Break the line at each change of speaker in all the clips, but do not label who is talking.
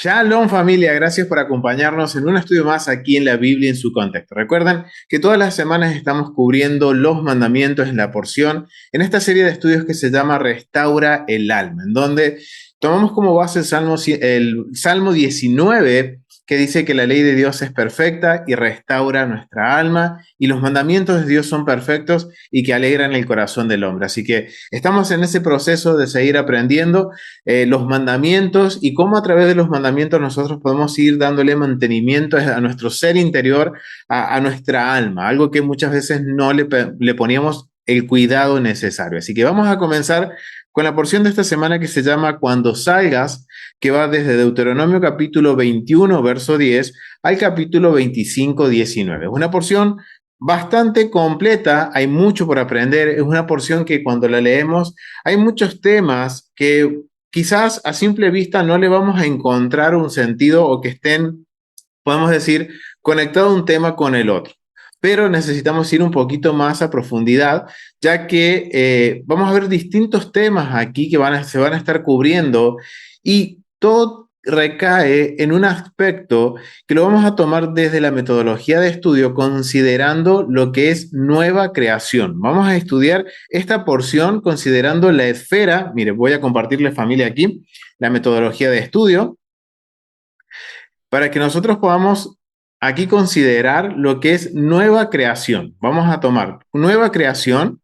Shalom familia, gracias por acompañarnos en un estudio más aquí en la Biblia en su contexto. Recuerden que todas las semanas estamos cubriendo los mandamientos en la porción en esta serie de estudios que se llama Restaura el alma, en donde tomamos como base el Salmo 19, que dice que la ley de Dios es perfecta y restaura nuestra alma, y los mandamientos de Dios son perfectos y que alegran el corazón del hombre. Así que estamos en ese proceso de seguir aprendiendo los mandamientos y cómo a través de los mandamientos nosotros podemos ir dándole mantenimiento a nuestro ser interior, a nuestra alma, algo que muchas veces no le poníamos el cuidado necesario. Así que vamos a comenzar con la porción de esta semana que se llama Cuando salgas, que va desde Deuteronomio capítulo 21, verso 10, al capítulo 25, 19. Es una porción bastante completa, hay mucho por aprender, es una porción que cuando la leemos hay muchos temas que quizás a simple vista no le vamos a encontrar un sentido o que estén, podemos decir, conectado un tema con el otro. Pero necesitamos ir un poquito más a profundidad, ya que vamos a ver distintos temas aquí que se van a estar cubriendo y todo recae en un aspecto que lo vamos a tomar desde la metodología de estudio, considerando lo que es nueva creación. Vamos a estudiar esta porción considerando la esfera. Mire, voy a compartirle familia aquí la metodología de estudio para que nosotros podamos aquí considerar lo que es nueva creación. Vamos a tomar nueva creación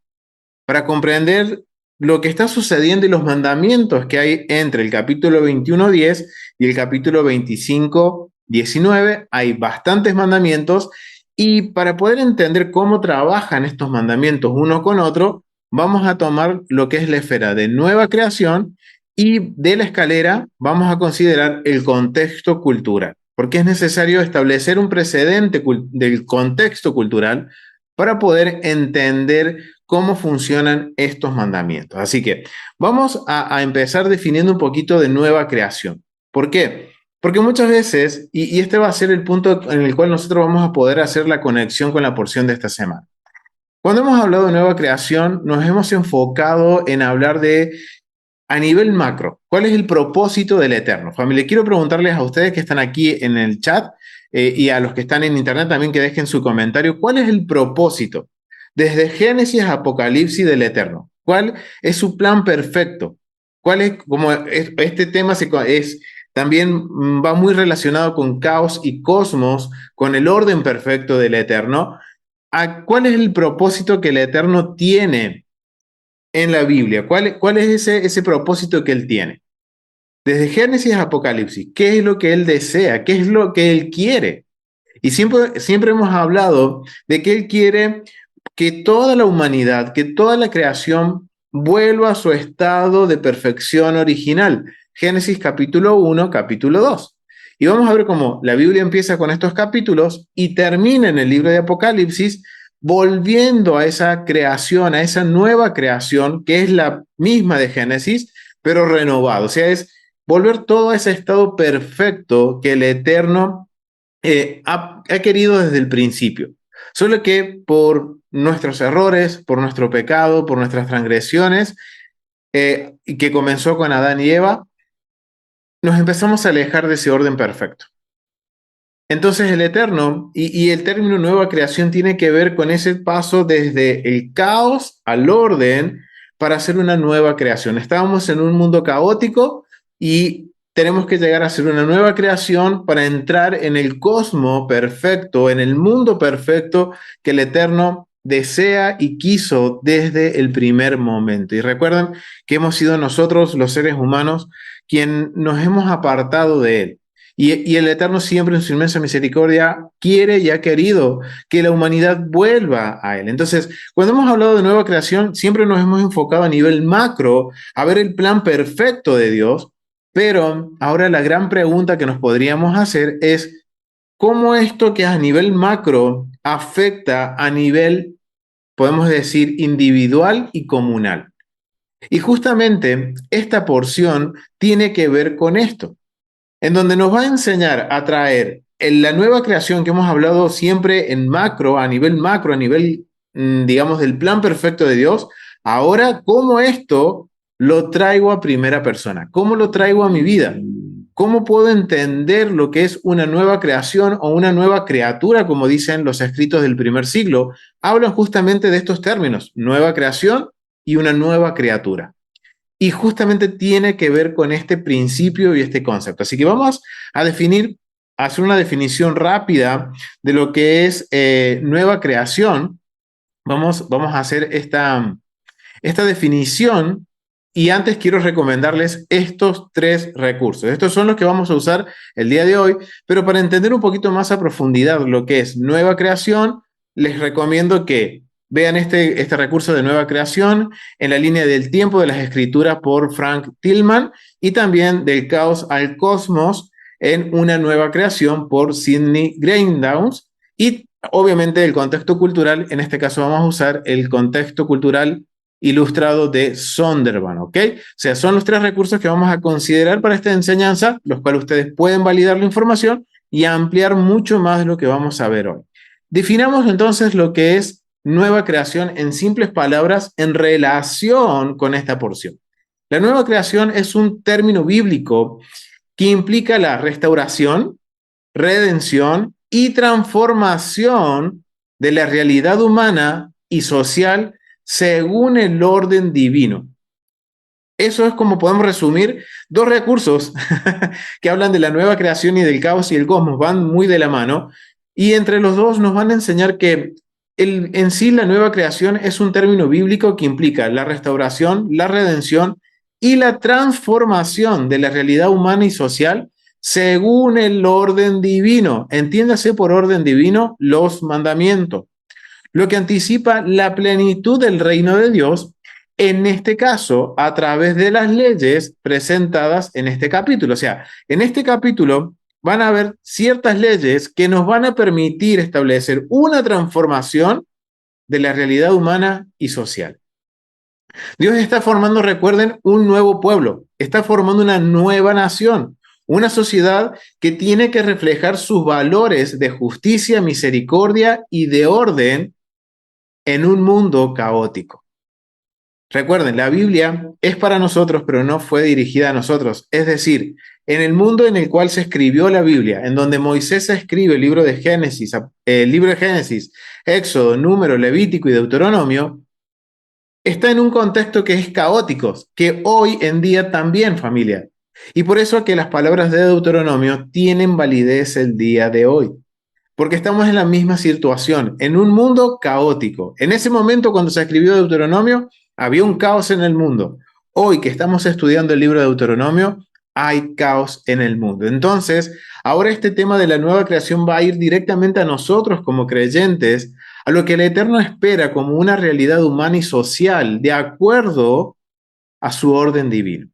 para comprender lo que está sucediendo y los mandamientos que hay entre el capítulo 21:10 y el capítulo 25:19. Hay bastantes mandamientos y para poder entender cómo trabajan estos mandamientos uno con otro, vamos a tomar lo que es la esfera de nueva creación y de la escalera vamos a considerar el contexto cultural, porque es necesario establecer un precedente del contexto cultural para poder entender cómo funcionan estos mandamientos. Así que vamos a empezar definiendo un poquito de nueva creación. ¿Por qué? Porque muchas veces, y este va a ser el punto en el cual nosotros vamos a poder hacer la conexión con la porción de esta semana. Cuando hemos hablado de nueva creación, nos hemos enfocado en hablar de a nivel macro, ¿cuál es el propósito del Eterno? Familia, quiero preguntarles a ustedes que están aquí en el chat y a los que están en internet también que dejen su comentario, ¿cuál es el propósito desde Génesis a Apocalipsis del Eterno? ¿Cuál es su plan perfecto? ¿Cuál es, este tema también va muy relacionado con caos y cosmos, con el orden perfecto del Eterno? ¿Cuál es el propósito que el Eterno tiene en la Biblia? ¿Cuál es ese propósito que él tiene? Desde Génesis a Apocalipsis, ¿qué es lo que él desea? ¿Qué es lo que él quiere? Y siempre hemos hablado de que él quiere que toda la humanidad, que toda la creación vuelva a su estado de perfección original. Génesis capítulo 1, capítulo 2. Y vamos a ver cómo la Biblia empieza con estos capítulos y termina en el libro de Apocalipsis volviendo a esa creación, a esa nueva creación que es la misma de Génesis, pero renovado. O sea, es volver todo a ese estado perfecto que el Eterno ha querido desde el principio. Solo que por nuestros errores, por nuestro pecado, por nuestras transgresiones, que comenzó con Adán y Eva, nos empezamos a alejar de ese orden perfecto. Entonces el Eterno y el término nueva creación tiene que ver con ese paso desde el caos al orden para hacer una nueva creación. Estábamos en un mundo caótico y tenemos que llegar a hacer una nueva creación para entrar en el cosmos perfecto, en el mundo perfecto que el Eterno desea y quiso desde el primer momento. Y recuerden que hemos sido nosotros, los seres humanos, quien nos hemos apartado de Él. Y el Eterno siempre en su inmensa misericordia quiere y ha querido que la humanidad vuelva a Él. Entonces, cuando hemos hablado de nueva creación, siempre nos hemos enfocado a nivel macro a ver el plan perfecto de Dios, pero ahora la gran pregunta que nos podríamos hacer es, ¿cómo esto que es a nivel macro afecta a nivel, podemos decir, individual y comunal? Y justamente esta porción tiene que ver con esto en donde nos va a enseñar a traer en la nueva creación que hemos hablado siempre en macro, a nivel, digamos, del plan perfecto de Dios. Ahora, ¿cómo esto lo traigo a primera persona? ¿Cómo lo traigo a mi vida? ¿Cómo puedo entender lo que es una nueva creación o una nueva criatura, como dicen los escritos del primer siglo? Hablan justamente de estos términos, nueva creación y una nueva criatura. Y justamente tiene que ver con este principio y este concepto. Así que vamos a hacer una definición rápida de lo que es nueva creación. Vamos a hacer esta definición y antes quiero recomendarles estos 3 recursos. Estos son los que vamos a usar el día de hoy, pero para entender un poquito más a profundidad lo que es nueva creación, les recomiendo que vean este recurso de nueva creación en la línea del tiempo de las escrituras por Frank Tillman y también del caos al cosmos en una nueva creación por Sidney Greyhounds y obviamente el contexto cultural, en este caso vamos a usar el contexto cultural ilustrado de Zondervan, ¿ok? O sea, son los 3 recursos que vamos a considerar para esta enseñanza, los cuales ustedes pueden validar la información y ampliar mucho más de lo que vamos a ver hoy. Definamos entonces lo que es nueva creación en simples palabras en relación con esta porción. La nueva creación es un término bíblico que implica la restauración, redención y transformación de la realidad humana y social según el orden divino. Eso es como podemos resumir 2 recursos que hablan de la nueva creación y del caos y el cosmos, van muy de la mano, y entre los dos nos van a enseñar que en sí la nueva creación es un término bíblico que implica la restauración, la redención y la transformación de la realidad humana y social según el orden divino. Entiéndase por orden divino los mandamientos, lo que anticipa la plenitud del reino de Dios, en este caso, a través de las leyes presentadas en este capítulo. O sea, en este capítulo van a haber ciertas leyes que nos van a permitir establecer una transformación de la realidad humana y social. Dios está formando, recuerden, un nuevo pueblo, está formando una nueva nación, una sociedad que tiene que reflejar sus valores de justicia, misericordia y de orden en un mundo caótico. Recuerden, la Biblia es para nosotros, pero no fue dirigida a nosotros. Es decir, en el mundo en el cual se escribió la Biblia, en donde Moisés escribe el libro de Génesis, Éxodo, Número, Levítico y Deuteronomio, está en un contexto que es caótico, que hoy en día también, familia. Y por eso que las palabras de Deuteronomio tienen validez el día de hoy. Porque estamos en la misma situación, en un mundo caótico. En ese momento, cuando se escribió Deuteronomio, había un caos en el mundo. Hoy que estamos estudiando el libro de Deuteronomio, hay caos en el mundo. Entonces, ahora este tema de la nueva creación va a ir directamente a nosotros como creyentes, a lo que el Eterno espera como una realidad humana y social, de acuerdo a su orden divino.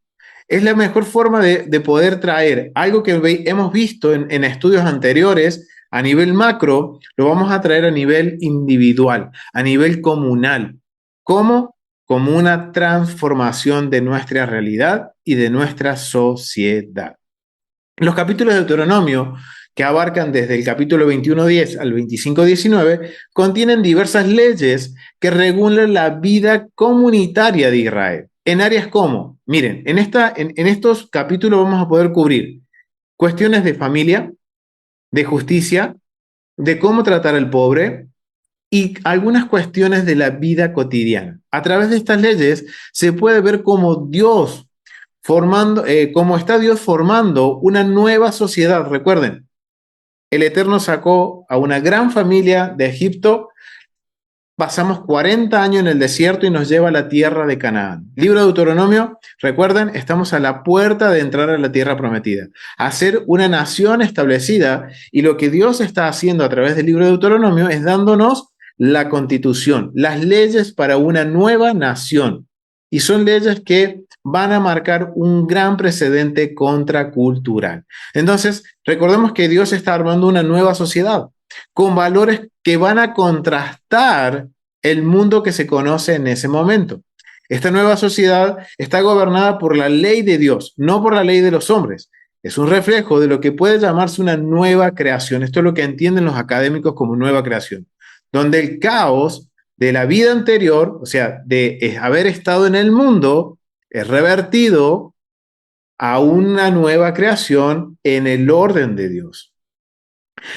Es la mejor forma de poder traer algo que hemos visto en estudios anteriores a nivel macro, lo vamos a traer a nivel individual, a nivel comunal. ¿Cómo? Como una transformación de nuestra realidad y de nuestra sociedad. Los capítulos de Deuteronomio, que abarcan desde el capítulo 21:10 al 25:19, contienen diversas leyes que regulan la vida comunitaria de Israel. En áreas como, miren, en estos capítulos vamos a poder cubrir cuestiones de familia, de justicia, de cómo tratar al pobre y algunas cuestiones de la vida cotidiana. A través de estas leyes se puede ver cómo cómo está Dios formando una nueva sociedad. Recuerden, el Eterno sacó a una gran familia de Egipto. Pasamos 40 años en el desierto y nos lleva a la tierra de Canaán. Libro de Deuteronomio, recuerden, estamos a la puerta de entrar a la tierra prometida, a ser una nación establecida, y lo que Dios está haciendo a través del libro de Deuteronomio es dándonos la constitución, las leyes para una nueva nación. Y son leyes que van a marcar un gran precedente contracultural. Entonces, recordemos que Dios está armando una nueva sociedad con valores que van a contrastar el mundo que se conoce en ese momento. Esta nueva sociedad está gobernada por la ley de Dios, no por la ley de los hombres. Es un reflejo de lo que puede llamarse una nueva creación. Esto es lo que entienden los académicos como nueva creación, donde el caos de la vida anterior, o sea, de haber estado en el mundo, es revertido a una nueva creación en el orden de Dios.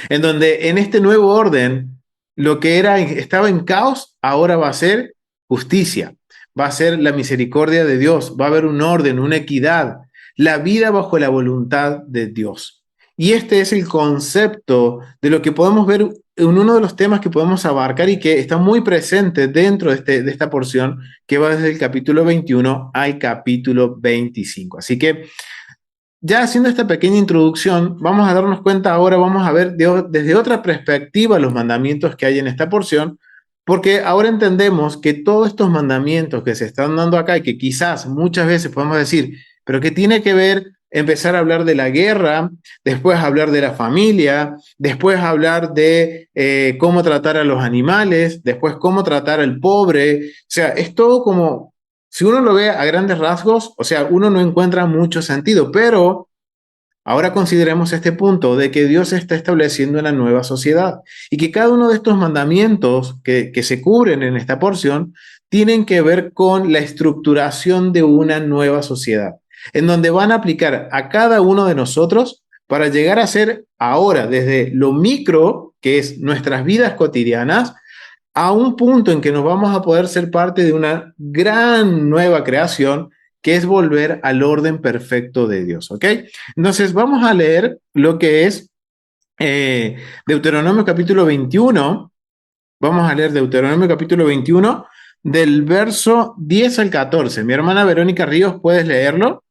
En donde en este nuevo orden, lo que estaba en caos, ahora va a ser justicia, va a ser la misericordia de Dios, va a haber un orden, una equidad, la vida bajo la voluntad de Dios. Y este es el concepto de lo que podemos ver en uno de los temas que podemos abarcar y que está muy presente dentro de esta porción que va desde el capítulo 21 al capítulo 25. Así que ya haciendo esta pequeña introducción, vamos a darnos cuenta ahora, vamos a ver desde otra perspectiva los mandamientos que hay en esta porción, porque ahora entendemos que todos estos mandamientos que se están dando acá y que quizás muchas veces podemos decir, pero que tiene que ver empezar a hablar de la guerra, después hablar de la familia, después hablar de cómo tratar a los animales, después cómo tratar al pobre, o sea, es todo como si uno lo ve a grandes rasgos, o sea, uno no encuentra mucho sentido, pero ahora consideremos este punto de que Dios está estableciendo una nueva sociedad y que cada uno de estos mandamientos que se cubren en esta porción tienen que ver con la estructuración de una nueva sociedad, en donde van a aplicar a cada uno de nosotros para llegar a ser ahora desde lo micro, que es nuestras vidas cotidianas, a un punto en que nos vamos a poder ser parte de una gran nueva creación, que es volver al orden perfecto de Dios, ¿ok? Entonces vamos a leer lo que es Deuteronomio capítulo 21, vamos a leer Deuteronomio capítulo 21 del verso 10 al 14. Mi hermana Verónica Ríos, ¿puedes leerlo?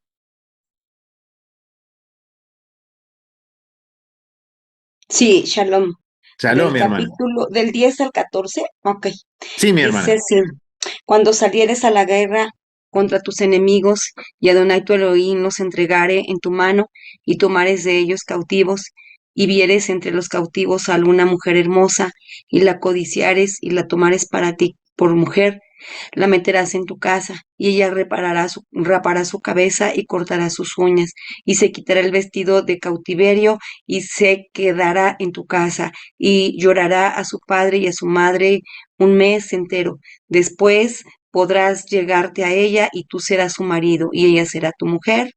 Sí, Shalom.
Shalom,
Del
mi hermana.
capítulo del 10 al 14, ok.
Sí, mi
Dice
hermana.
así, cuando salieres a la guerra contra tus enemigos y Adonai tu Elohim los entregare en tu mano y tomares de ellos cautivos y vieres entre los cautivos a alguna mujer hermosa y la codiciares y la tomares para ti por mujer, la meterás en tu casa, y ella rapará su cabeza y cortará sus uñas, y se quitará el vestido de cautiverio y se quedará en tu casa, y llorará a su padre y a su madre un mes entero. Después podrás llegarte a ella y tú serás su marido y ella será tu mujer.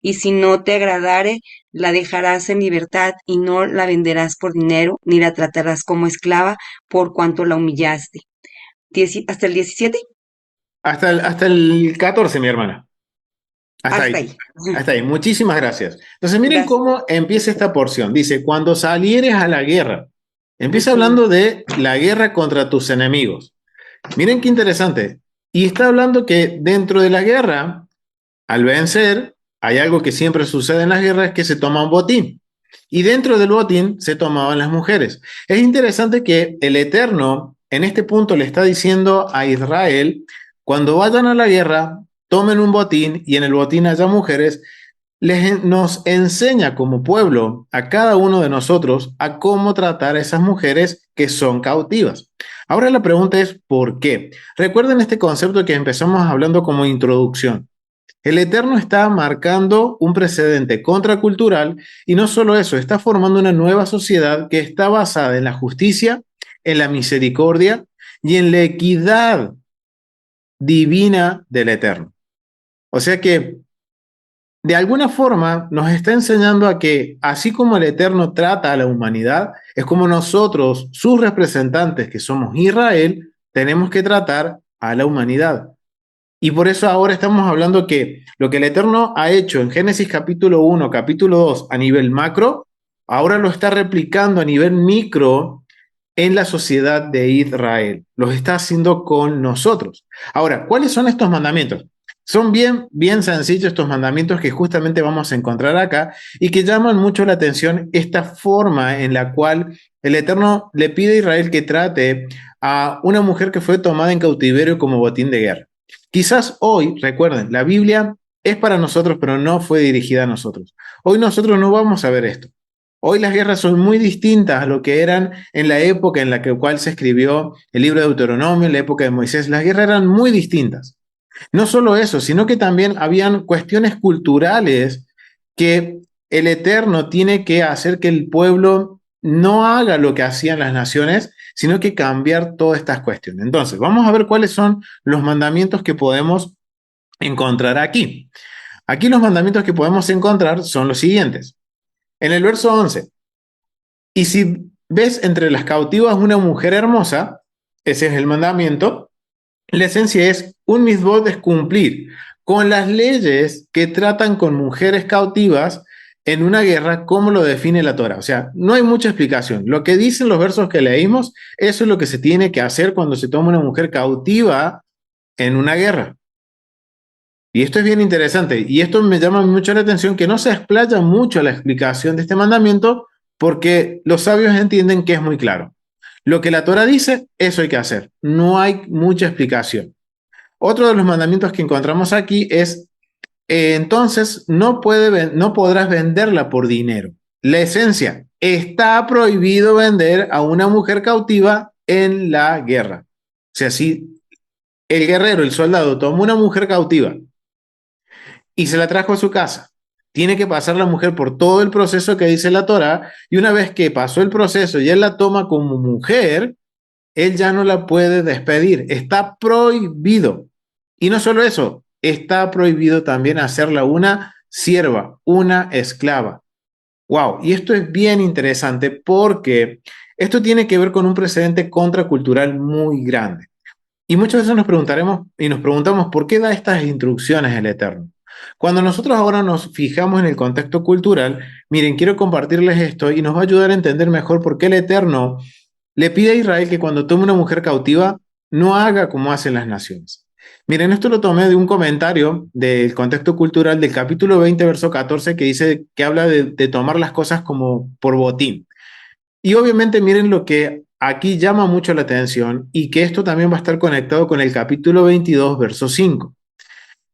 Y si no te agradare, la dejarás en libertad y no la venderás por dinero, ni la tratarás como esclava por cuanto la humillaste. ¿Hasta el 17?
Hasta el 14, mi hermana. Hasta
Hasta
ahí.
ahí.
Hasta ahí. Muchísimas gracias. Entonces, miren
Gracias.
cómo empieza esta porción. Dice, cuando salieres a la guerra. Empieza
Ujú.
hablando de la guerra contra tus enemigos. Miren qué interesante. Y está hablando que dentro de la guerra, al vencer, hay algo que siempre sucede en las guerras, que se toma un botín. Y dentro del botín se tomaban las mujeres. Es interesante que el Eterno en este punto le está diciendo a Israel, cuando vayan a la guerra, tomen un botín y en el botín haya mujeres, nos enseña como pueblo a cada uno de nosotros a cómo tratar a esas mujeres que son cautivas. Ahora la pregunta es, ¿por qué? Recuerden este concepto que empezamos hablando como introducción. El Eterno está marcando un precedente contracultural y no solo eso, está formando una nueva sociedad que está basada en la justicia, en la misericordia y en la equidad divina del Eterno. O sea que de alguna forma nos está enseñando a que así como el Eterno trata a la humanidad, es como nosotros, sus representantes que somos Israel, tenemos que tratar a la humanidad. Y por eso ahora estamos hablando que lo que el Eterno ha hecho en Génesis capítulo 1, capítulo 2 a nivel macro, ahora lo está replicando a nivel micro en la sociedad de Israel. Los está haciendo con nosotros. Ahora, ¿cuáles son estos mandamientos? Son bien sencillos estos mandamientos que justamente vamos a encontrar acá y que llaman mucho la atención esta forma en la cual el Eterno le pide a Israel que trate a una mujer que fue tomada en cautiverio como botín de guerra. Quizás hoy, recuerden, la Biblia es para nosotros, pero no fue dirigida a nosotros. Hoy nosotros no vamos a ver esto. Hoy las guerras son muy distintas a lo que eran en la época en la cual se escribió el libro de Deuteronomio, en la época de Moisés. Las guerras eran muy distintas. No solo eso, sino que también habían cuestiones culturales que el Eterno tiene que hacer que el pueblo no haga lo que hacían las naciones, sino que cambiar todas estas cuestiones. Entonces, vamos a ver cuáles son los mandamientos que podemos encontrar aquí. Aquí los mandamientos que podemos encontrar son los siguientes. En el verso 11, y si ves entre las cautivas una mujer hermosa, ese es el mandamiento, la esencia es un mitzvot es cumplir con las leyes que tratan con mujeres cautivas en una guerra, como lo define la Torah. O sea, no hay mucha explicación. Lo que dicen los versos que leímos, eso es lo que se tiene que hacer cuando se toma una mujer cautiva en una guerra. Y esto es bien interesante. Y esto me llama mucho la atención, que no se explaya mucho la explicación de este mandamiento, porque los sabios entienden que es muy claro. Lo que la Torah dice, eso hay que hacer. No hay mucha explicación. Otro de los mandamientos que encontramos aquí es, entonces no podrás venderla por dinero. La esencia, está prohibido vender a una mujer cautiva en la guerra. O sea, si el guerrero, el soldado, toma una mujer cautiva y se la trajo a su casa, tiene que pasar la mujer por todo el proceso que dice la Torah, y una vez que pasó el proceso y él la toma como mujer, él ya no la puede despedir. Está prohibido. Y no solo eso, está prohibido también hacerla una sierva, una esclava. Wow, y esto es bien interesante porque esto tiene que ver con un precedente contracultural muy grande. Y muchas veces nos preguntaremos y nos preguntamos por qué da estas instrucciones el Eterno. Cuando nosotros ahora nos fijamos en el contexto cultural, miren, quiero compartirles esto y nos va a ayudar a entender mejor por qué el Eterno le pide a Israel que cuando tome una mujer cautiva no haga como hacen las naciones. Miren, esto lo tomé de un comentario del contexto cultural del capítulo 20, verso 14, que dice que habla de tomar las cosas como por botín. Y obviamente miren lo que aquí llama mucho la atención, y que esto también va a estar conectado con el capítulo 22, verso 5.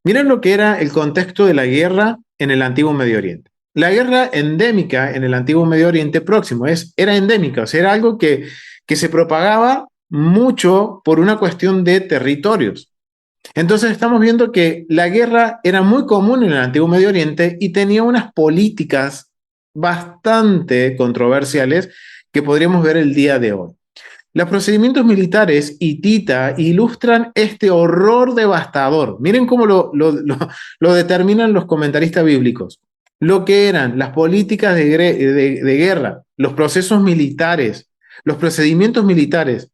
Miren lo que era el contexto de la guerra en el antiguo Medio Oriente. La guerra endémica en el antiguo Medio Oriente próximo era endémica, o sea, era algo que se propagaba mucho por una cuestión de territorios. Entonces estamos viendo que la guerra era muy común en el antiguo Medio Oriente y tenía unas políticas bastante controversiales que podríamos ver el día de hoy. Los procedimientos militares hitita ilustran este horror devastador. Miren cómo lo determinan los comentaristas bíblicos. Lo que eran las políticas de guerra, los procesos militares, los procedimientos militares,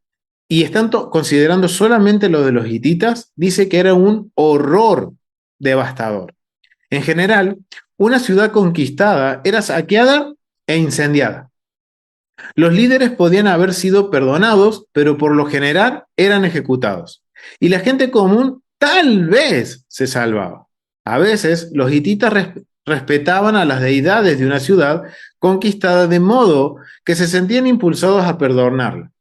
y están considerando solamente lo de los hititas, dice que era un horror devastador. En general, una ciudad conquistada era saqueada e incendiada. Los líderes podían haber sido perdonados, pero por lo general eran ejecutados. Y la gente común tal vez se salvaba. A veces los hititas respetaban a las deidades de una ciudad conquistada, de modo que se sentían impulsados a perdonarla.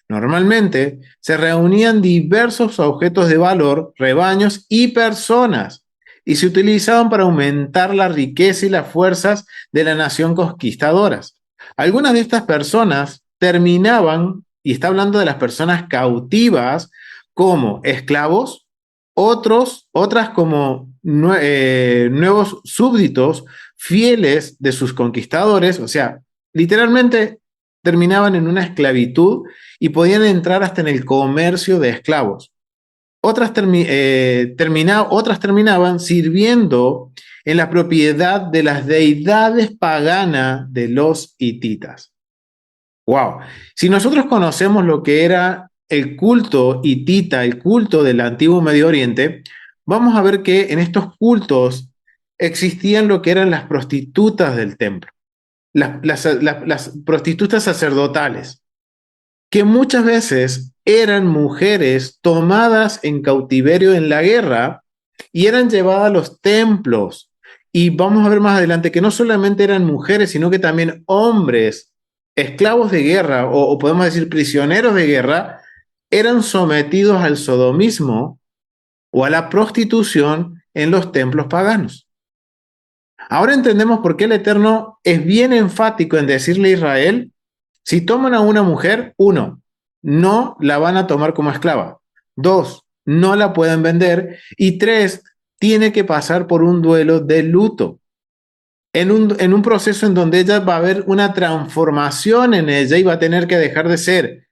Normalmente se reunían diversos objetos de valor, rebaños y personas, y se utilizaban para aumentar la riqueza y las fuerzas de la nación conquistadoras. Algunas de estas personas terminaban, y está hablando de las personas cautivas, como esclavos, otras como nuevos súbditos fieles de sus conquistadores, o sea, literalmente terminaban en una esclavitud y podían entrar hasta en el comercio de esclavos. Otras terminaban sirviendo en la propiedad de las deidades paganas de los hititas. Wow. Si nosotros conocemos lo que era el culto hitita, el culto del antiguo Medio Oriente, vamos a ver que en estos cultos existían lo que eran las prostitutas del templo, las prostitutas sacerdotales, que muchas veces eran mujeres tomadas en cautiverio en la guerra y eran llevadas a los templos. Y vamos a ver más adelante que no solamente eran mujeres, sino que también hombres, esclavos de guerra, o podemos decir prisioneros de guerra, eran sometidos al sodomismo o a la prostitución en los templos paganos. Ahora entendemos por qué el Eterno es bien enfático en decirle a Israel: si toman a una mujer, uno, no la van a tomar como esclava. Dos, no la pueden vender. Y tres, tiene que pasar por un duelo de luto. En un proceso en donde ella va a haber una transformación en ella y va a tener que dejar de ser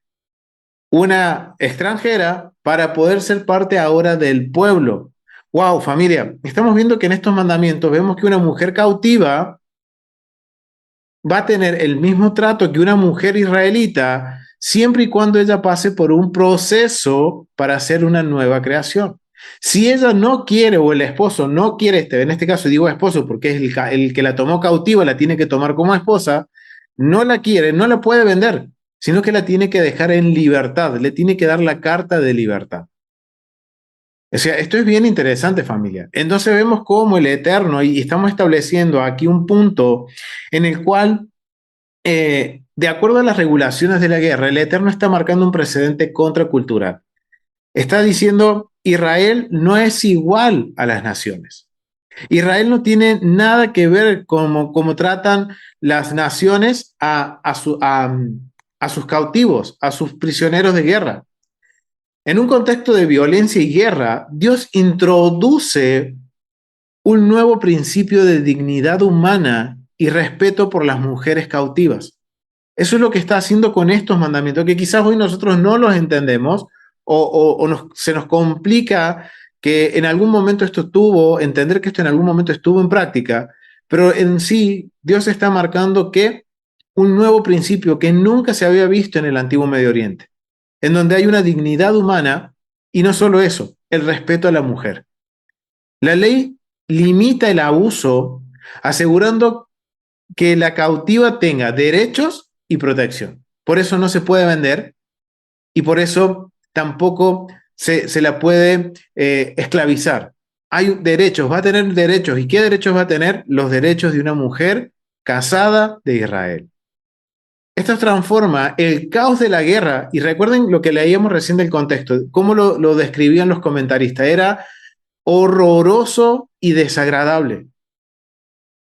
una extranjera para poder ser parte ahora del pueblo. Wow, familia, estamos viendo que en estos mandamientos vemos que una mujer cautiva va a tener el mismo trato que una mujer israelita siempre y cuando ella pase por un proceso para hacer una nueva creación. Si ella no quiere o el esposo no quiere, en este caso digo esposo porque es el que la tomó cautiva, la tiene que tomar como esposa, no la quiere, no la puede vender, sino que la tiene que dejar en libertad, le tiene que dar la carta de libertad. O sea, esto es bien interesante, familia. Entonces vemos cómo el Eterno, y estamos estableciendo aquí un punto en el cual de acuerdo a las regulaciones de la guerra, el Eterno está marcando un precedente contracultural. Está diciendo, Israel no es igual a las naciones. Israel no tiene nada que ver con cómo tratan las naciones a sus cautivos, a sus prisioneros de guerra. En un contexto de violencia y guerra, Dios introduce un nuevo principio de dignidad humana y respeto por las mujeres cautivas. Eso es lo que está haciendo con estos mandamientos, que quizás hoy nosotros no los entendemos se nos complica que en algún momento esto estuvo, entender que esto en algún momento estuvo en práctica, pero en sí Dios está marcando que un nuevo principio que nunca se había visto en el antiguo Medio Oriente, en donde hay una dignidad humana y no solo eso, el respeto a la mujer. La ley limita el abuso asegurando que la cautiva tenga derechos y protección. Por eso no se puede vender y por eso tampoco se la puede esclavizar. Hay derechos, va a tener derechos. ¿Y qué derechos va a tener? Los derechos de una mujer casada de Israel. Esto transforma el caos de la guerra, y recuerden lo que leíamos recién del contexto, cómo lo describían los comentaristas, era horroroso y desagradable.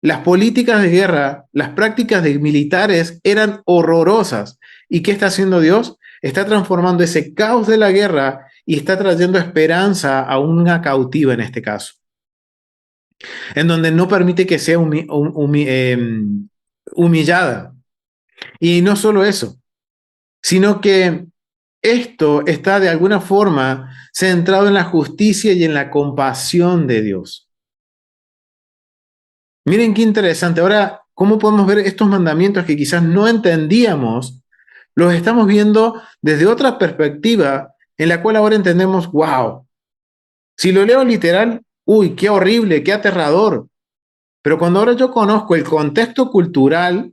Las políticas de guerra, las prácticas de militares eran horrorosas. ¿Y qué está haciendo Dios? Está transformando ese caos de la guerra y está trayendo esperanza a una cautiva en este caso, en donde no permite que sea humillada. Y no solo eso, sino que esto está de alguna forma centrado en la justicia y en la compasión de Dios. Miren qué interesante. Ahora, ¿cómo podemos ver estos mandamientos que quizás no entendíamos? Los estamos viendo desde otra perspectiva en la cual ahora entendemos, wow, si lo leo literal, uy, qué horrible, qué aterrador. Pero cuando ahora yo conozco el contexto cultural,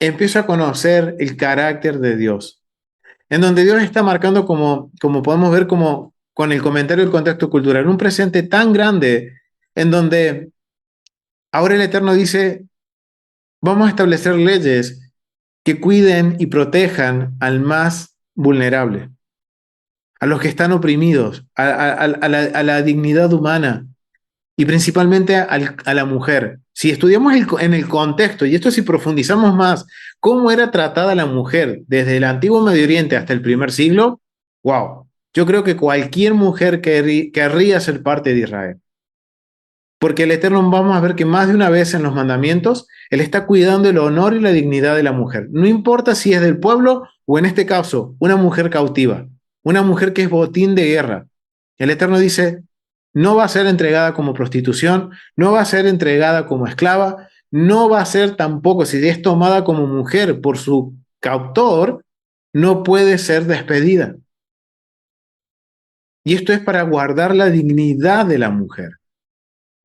empiezo a conocer el carácter de Dios, en donde Dios está marcando como podemos ver como con el comentario del contexto cultural, un presente tan grande en donde ahora el Eterno dice, vamos a establecer leyes que cuiden y protejan al más vulnerable, a los que están oprimidos, a la dignidad humana y principalmente a la mujer. Si estudiamos en el contexto, y esto si profundizamos más, cómo era tratada la mujer desde el antiguo Medio Oriente hasta el primer siglo, wow, yo creo que cualquier mujer querría ser parte de Israel. Porque el Eterno vamos a ver que más de una vez en los mandamientos, Él está cuidando el honor y la dignidad de la mujer. No importa si es del pueblo o en este caso, una mujer cautiva, una mujer que es botín de guerra. El Eterno dice, no va a ser entregada como prostitución, no va a ser entregada como esclava, no va a ser tampoco, si es tomada como mujer por su cautor, no puede ser despedida. Y esto es para guardar la dignidad de la mujer.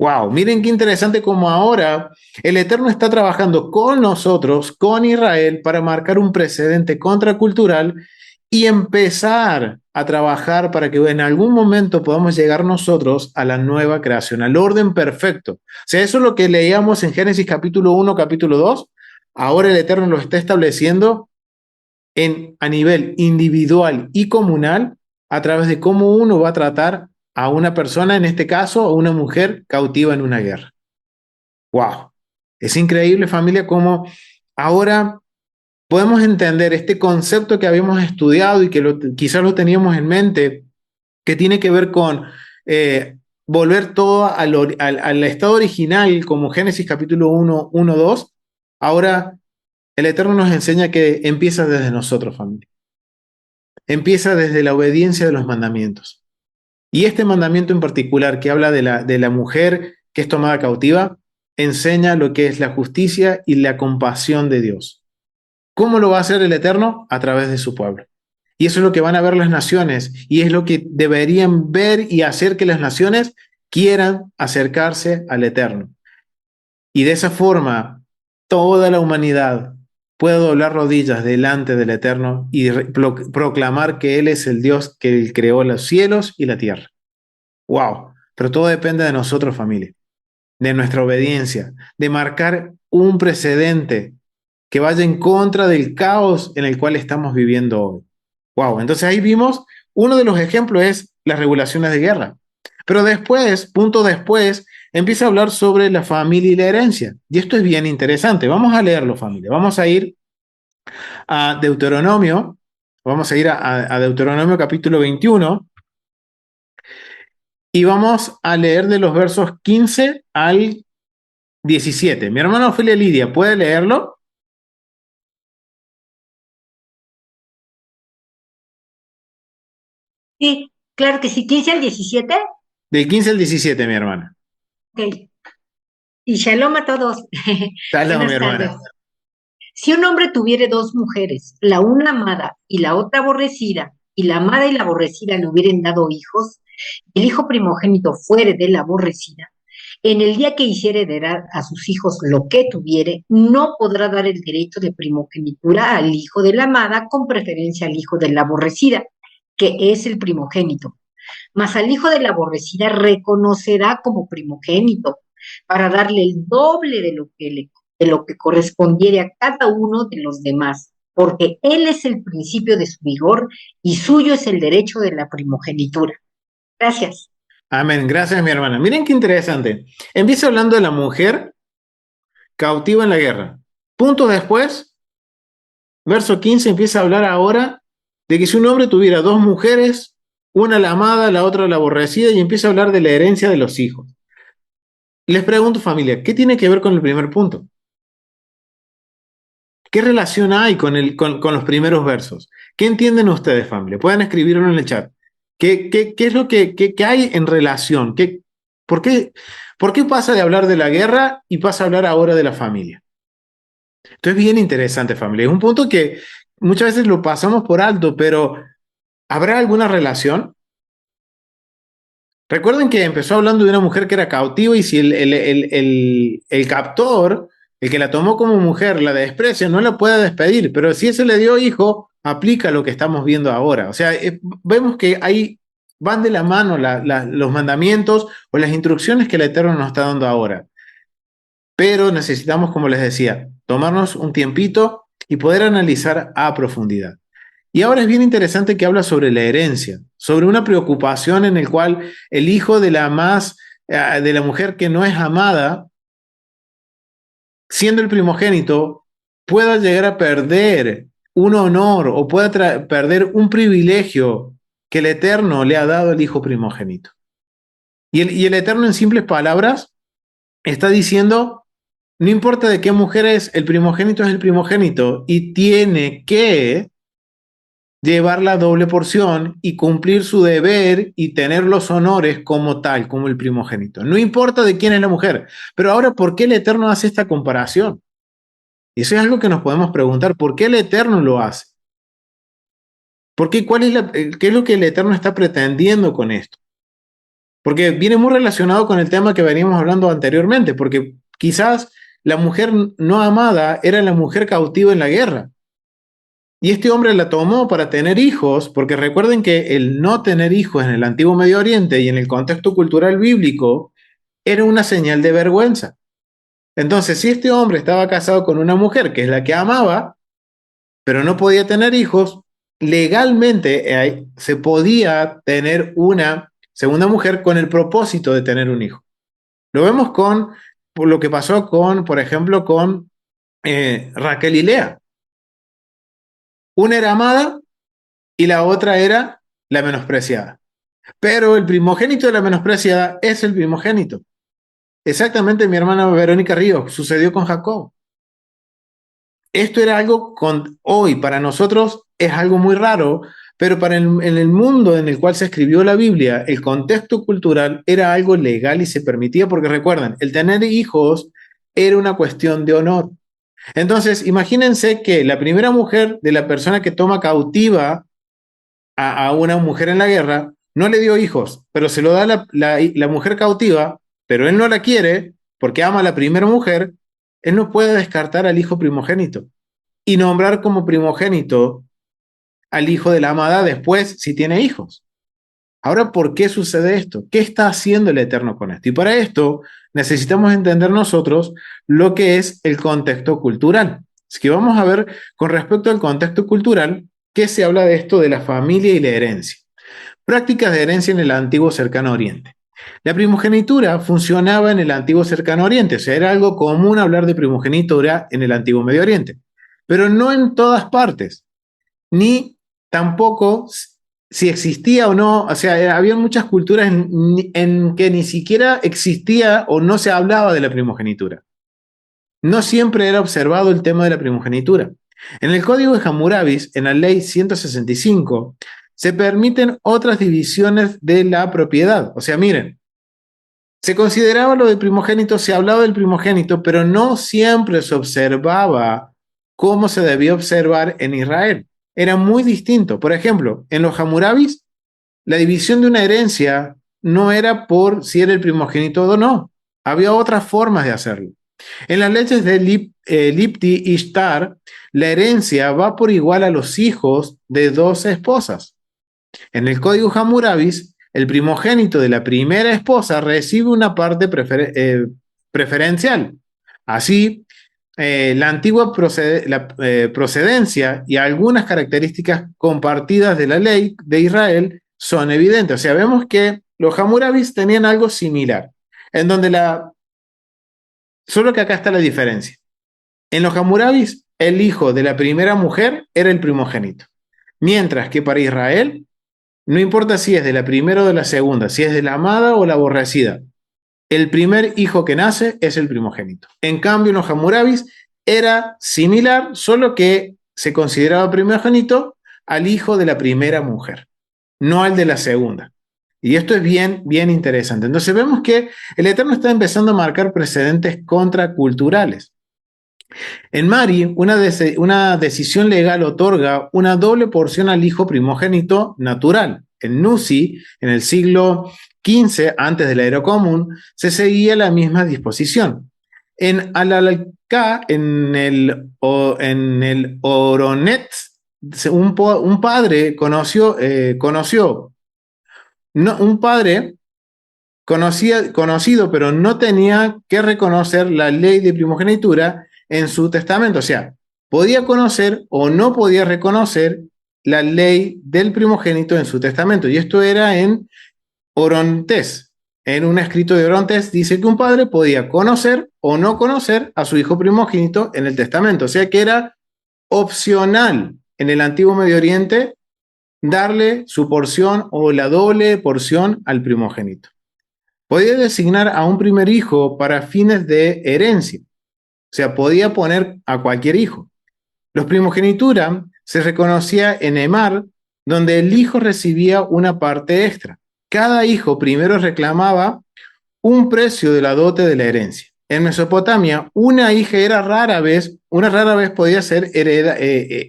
Wow, miren qué interesante como ahora el Eterno está trabajando con nosotros, con Israel, para marcar un precedente contracultural y empezar a trabajar para que en algún momento podamos llegar nosotros a la nueva creación, al orden perfecto. O sea, eso es lo que leíamos en Génesis capítulo 1, capítulo 2. Ahora el Eterno lo está estableciendo a nivel individual y comunal a través de cómo uno va a tratar a una persona, en este caso, a una mujer cautiva en una guerra. ¡Wow! Es increíble, familia, cómo ahora podemos entender este concepto que habíamos estudiado y que quizás lo teníamos en mente, que tiene que ver con volver todo al estado original, como Génesis capítulo 1, 1, 2. Ahora el Eterno nos enseña que empieza desde nosotros, familia. Empieza desde la obediencia de los mandamientos. Y este mandamiento en particular que habla de la mujer que es tomada cautiva, enseña lo que es la justicia y la compasión de Dios. ¿Cómo lo va a hacer el Eterno? A través de su pueblo. Y eso es lo que van a ver las naciones y es lo que deberían ver y hacer que las naciones quieran acercarse al Eterno. Y de esa forma, toda la humanidad puede doblar rodillas delante del Eterno y proclamar que Él es el Dios que creó los cielos y la tierra. ¡Wow! Pero todo depende de nosotros, familia, de nuestra obediencia, de marcar un precedente que vaya en contra del caos en el cual estamos viviendo hoy. ¡Wow! Entonces ahí vimos, uno de los ejemplos es las regulaciones de guerra. Pero después, punto después, empieza a hablar sobre la familia y la herencia. Y esto es bien interesante. Vamos a leerlo, familia. Vamos a ir a Deuteronomio. Vamos a ir a Deuteronomio capítulo 21 y vamos a leer de los versos 15 al 17. Mi hermana Ofelia Lidia, ¿puede leerlo?
Sí, claro que sí, 15 al 17.
Del 15 al 17, mi hermana.
Ok. Y shalom a todos.
Shalom, mi
Buenas
hermana.
tardes. Si un hombre tuviere dos mujeres, la una amada y la otra aborrecida, y la amada y la aborrecida le hubieren dado hijos, y el hijo primogénito fuere de la aborrecida, en el día que hiciere heredar a sus hijos lo que tuviere, no podrá dar el derecho de primogenitura al hijo de la amada con preferencia al hijo de la aborrecida, que es el primogénito. Mas al hijo de la aborrecida reconocerá como primogénito, para darle el doble de lo que correspondiere a cada uno de los demás, porque él es el principio de su vigor y suyo es el derecho de la primogenitura. Gracias.
Amén. Gracias, mi hermana. Miren qué interesante. Empieza hablando de la mujer cautiva en la guerra. Punto después, verso 15, empieza a hablar ahora de que si un hombre tuviera dos mujeres, una la amada, la otra la aborrecida, y empieza a hablar de la herencia de los hijos. Les pregunto, familia, ¿qué tiene que ver con el primer punto? ¿Qué relación hay con los primeros versos? ¿Qué entienden ustedes, familia? Pueden escribirlo en el chat. ¿Qué es lo que hay en relación? Por qué, ¿Por qué pasa de hablar de la guerra y pasa a hablar ahora de la familia? Esto es bien interesante, familia. Es un punto que muchas veces lo pasamos por alto, pero ¿habrá alguna relación? Recuerden que empezó hablando de una mujer que era cautiva y si el captor, el que la tomó como mujer, la desprecia, no la puede despedir, pero si ese le dio hijo, aplica lo que estamos viendo ahora. O sea, vemos que ahí van de la mano los mandamientos o las instrucciones que el Eterno nos está dando ahora. Pero necesitamos, como les decía, tomarnos un tiempito y poder analizar a profundidad. Y ahora es bien interesante que habla sobre la herencia, sobre una preocupación en el cual el hijo de la mujer que no es amada, siendo el primogénito, pueda llegar a perder un honor o pueda perder un privilegio que el Eterno le ha dado al hijo primogénito. Y el Eterno, en simples palabras, está diciendo, no importa de qué mujer es el primogénito y tiene que llevar la doble porción y cumplir su deber y tener los honores como tal, como el primogénito. No importa de quién es la mujer. Pero ahora, ¿por qué el Eterno hace esta comparación? Eso es algo que nos podemos preguntar. ¿Por qué el Eterno lo hace? ¿Por qué? ¿Qué es lo que el Eterno está pretendiendo con esto? Porque viene muy relacionado con el tema que veníamos hablando anteriormente, porque quizás la mujer no amada era la mujer cautiva en la guerra. Y este hombre la tomó para tener hijos, porque recuerden que el no tener hijos en el antiguo Medio Oriente y en el contexto cultural bíblico era una señal de vergüenza. Entonces, si este hombre estaba casado con una mujer que es la que amaba, pero no podía tener hijos, legalmente se podía tener una segunda mujer con el propósito de tener un hijo. Lo vemos por lo que pasó por ejemplo, con Raquel y Lea. Una era amada y la otra era la menospreciada. Pero el primogénito de la menospreciada es el primogénito. Exactamente, mi hermana Verónica Ríos, sucedió con Jacob. Esto era algo hoy para nosotros es algo muy raro, Pero en el mundo en el cual se escribió la Biblia, el contexto cultural era algo legal y se permitía, porque recuerdan, el tener hijos era una cuestión de honor. Entonces, imagínense que la primera mujer de la persona que toma cautiva a una mujer en la guerra no le dio hijos, pero se lo da la mujer cautiva, pero él no la quiere porque ama a la primera mujer, él no puede descartar al hijo primogénito y nombrar como primogénito al hijo de la amada después si tiene hijos. Ahora, ¿por qué sucede esto? ¿Qué está haciendo el Eterno con esto? Y para esto necesitamos entender nosotros lo que es el contexto cultural. Así que vamos a ver con respecto al contexto cultural qué se habla de esto de la familia y la herencia. Prácticas de herencia en el antiguo cercano oriente. La primogenitura funcionaba en el antiguo cercano oriente, o sea, era algo común hablar de primogenitura en el antiguo Medio Oriente, pero no en todas partes, ni tampoco si existía o no, o sea, había muchas culturas en que ni siquiera existía o no se hablaba de la primogenitura. No siempre era observado el tema de la primogenitura. En el Código de Hammurabi, en la Ley 165, se permiten otras divisiones de la propiedad. O sea, miren, se consideraba lo del primogénito, se hablaba del primogénito, pero no siempre se observaba cómo se debía observar en Israel. Era muy distinto. Por ejemplo, en los Hammurabis, la división de una herencia no era por si era el primogénito o no. Había otras formas de hacerlo. En las leyes de Lipti y Ishtar, la herencia va por igual a los hijos de dos esposas. En el Código Hammurabi, el primogénito de la primera esposa recibe una parte preferencial. Así, la antigua procedencia y algunas características compartidas de la ley de Israel son evidentes. O sea, vemos que los Hammurabis tenían algo similar, en donde solo que acá está la diferencia. En los Hammurabis, el hijo de la primera mujer era el primogénito, mientras que para Israel, no importa si es de la primera o de la segunda, si es de la amada o la aborrecida, el primer hijo que nace es el primogénito. En cambio, en los Hammurabis era similar, solo que se consideraba primogénito al hijo de la primera mujer, no al de la segunda. Y esto es bien, bien interesante. Entonces vemos que el Eterno está empezando a marcar precedentes contraculturales. En Mari, una decisión legal otorga una doble porción al hijo primogénito natural. En Nusi, en el siglo XV, antes de la era común, se seguía la misma disposición. En Alalcá, en el Oronet, un padre un padre conocido, pero no tenía que reconocer la ley de primogenitura en su testamento. O sea, podía conocer o no podía reconocer la ley del primogénito en su testamento. Y esto era en Orontes. En un escrito de Orontes dice que un padre podía conocer o no conocer a su hijo primogénito en el testamento. O sea que era opcional en el antiguo Medio Oriente darle su porción o la doble porción al primogénito. Podía designar a un primer hijo para fines de herencia. O sea, podía poner a cualquier hijo. Los primogenitura se reconocía en Emar, donde el hijo recibía una parte extra. Cada hijo primero reclamaba un precio de la dote de la herencia. En Mesopotamia, una rara vez podía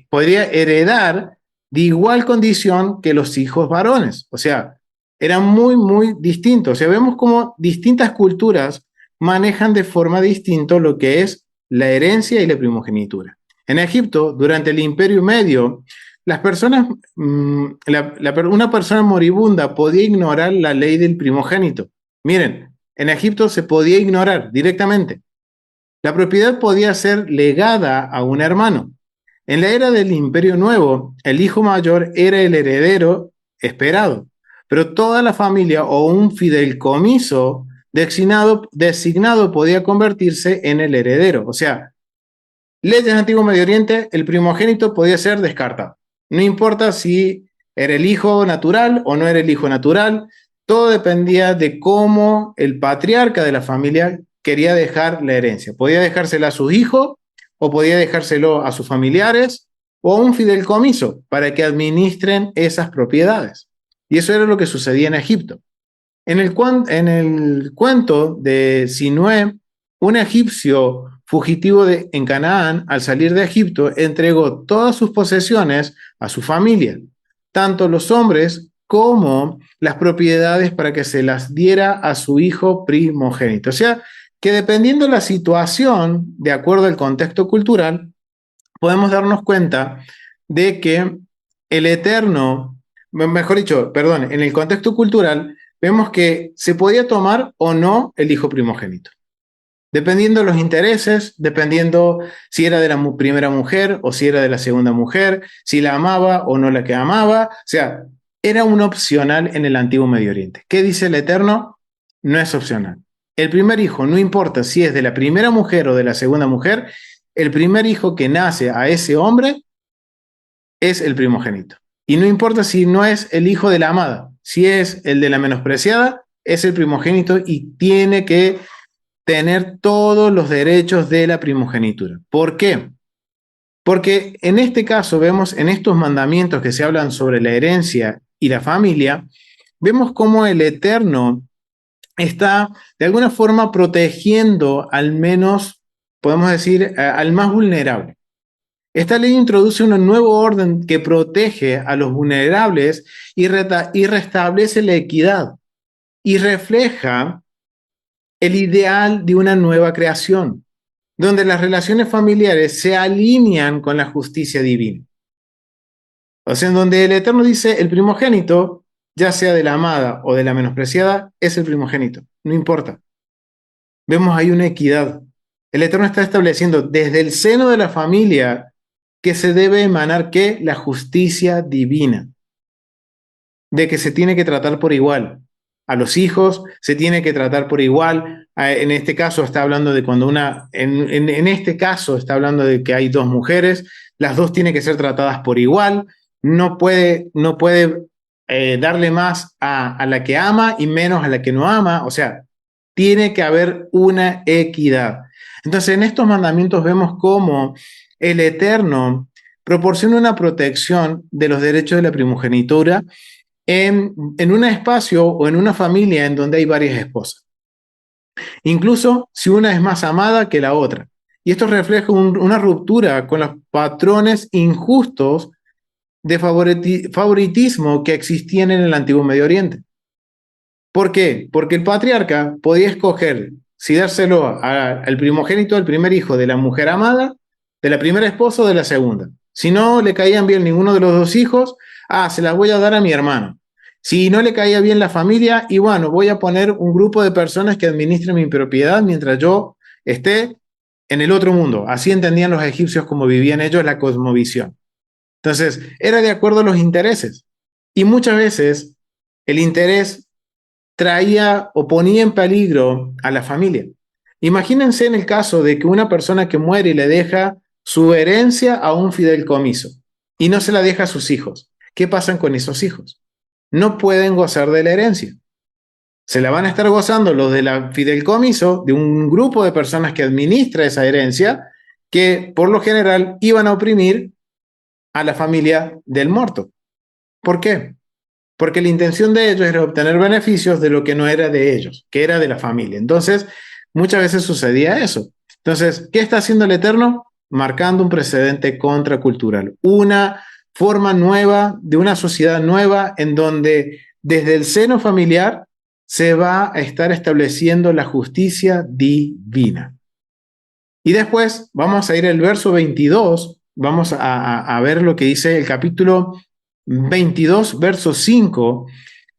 podría heredar de igual condición que los hijos varones. O sea, eran muy, muy distintos. O sea, vemos cómo distintas culturas manejan de forma distinta lo que es la herencia y la primogenitura. En Egipto, durante el Imperio Medio, una persona moribunda podía ignorar la ley del primogénito. Miren, en Egipto se podía ignorar directamente. La propiedad podía ser legada a un hermano. En la era del Imperio Nuevo, el hijo mayor era el heredero esperado, pero toda la familia o un fideicomiso designado podía convertirse en el heredero. O sea, leyes del Antiguo Medio Oriente, el primogénito podía ser descartado. No importa si era el hijo natural o no era el hijo natural, todo dependía de cómo el patriarca de la familia quería dejar la herencia. Podía dejársela a sus hijos o podía dejárselo a sus familiares o a un fideicomiso para que administren esas propiedades. Y eso era lo que sucedía en Egipto. En el cuento de Sinué, un egipcio fugitivo en Canaán, al salir de Egipto, entregó todas sus posesiones a su familia, tanto los hombres como las propiedades, para que se las diera a su hijo primogénito. O sea, que dependiendo de la situación, de acuerdo al contexto cultural, podemos darnos cuenta de que el Eterno, mejor dicho, perdón, en el contexto cultural, vemos que se podía tomar o no el hijo primogénito. Dependiendo de los intereses, dependiendo si era de la primera mujer o si era de la segunda mujer, si la amaba o no la que amaba. O sea, era un opcional en el antiguo Medio Oriente. ¿Qué dice el Eterno? No es opcional. El primer hijo, no importa si es de la primera mujer o de la segunda mujer, el primer hijo que nace a ese hombre es el primogénito. Y no importa si no es el hijo de la amada, si es el de la menospreciada, es el primogénito y tiene que tener todos los derechos de la primogenitura. ¿Por qué? Porque en este caso vemos en estos mandamientos que se hablan sobre la herencia y la familia, vemos cómo el Eterno está de alguna forma protegiendo, al menos podemos decir, al más vulnerable. Esta ley introduce un nuevo orden que protege a los vulnerables y restablece la equidad y refleja el ideal de una nueva creación, donde las relaciones familiares se alinean con la justicia divina. O sea, en donde el Eterno dice, el primogénito, ya sea de la amada o de la menospreciada, es el primogénito, no importa. Vemos ahí una equidad. El Eterno está estableciendo desde el seno de la familia que se debe emanar, ¿qué? La justicia divina, de que se tiene que tratar por igual. A los hijos se tiene que tratar por igual. En este caso está hablando de cuando en este caso está hablando de que hay dos mujeres, las dos tienen que ser tratadas por igual. No puede darle más a la que ama y menos a la que no ama. O sea, tiene que haber una equidad. Entonces, en estos mandamientos vemos cómo el Eterno proporciona una protección de los derechos de la primogenitura en un espacio o en una familia en donde hay varias esposas. Incluso si una es más amada que la otra. Y esto refleja una ruptura con los patrones injustos de favoritismo que existían en el antiguo Medio Oriente. ¿Por qué? Porque el patriarca podía escoger si dárselo al primogénito, al primer hijo de la mujer amada, de la primera esposa o de la segunda. Si no le caían bien ninguno de los dos hijos, se las voy a dar a mi hermano. Si no le caía bien la familia, y bueno, voy a poner un grupo de personas que administren mi propiedad mientras yo esté en el otro mundo. Así entendían los egipcios como vivían ellos la cosmovisión. Entonces, era de acuerdo a los intereses. Y muchas veces el interés traía o ponía en peligro a la familia. Imagínense en el caso de que una persona que muere y le deja su herencia a un fideicomiso y no se la deja a sus hijos. ¿Qué pasa con esos hijos? No pueden gozar de la herencia. Se la van a estar gozando los de la fideicomiso, de un grupo de personas que administra esa herencia, que por lo general iban a oprimir a la familia del muerto. ¿Por qué? Porque la intención de ellos era obtener beneficios de lo que no era de ellos, que era de la familia. Entonces, muchas veces sucedía eso. Entonces, ¿qué está haciendo el Eterno? Marcando un precedente contracultural, una forma nueva de una sociedad nueva en donde desde el seno familiar se va a estar estableciendo la justicia divina. Y después vamos a ir al verso 22, vamos a ver lo que dice el capítulo 22, verso 5,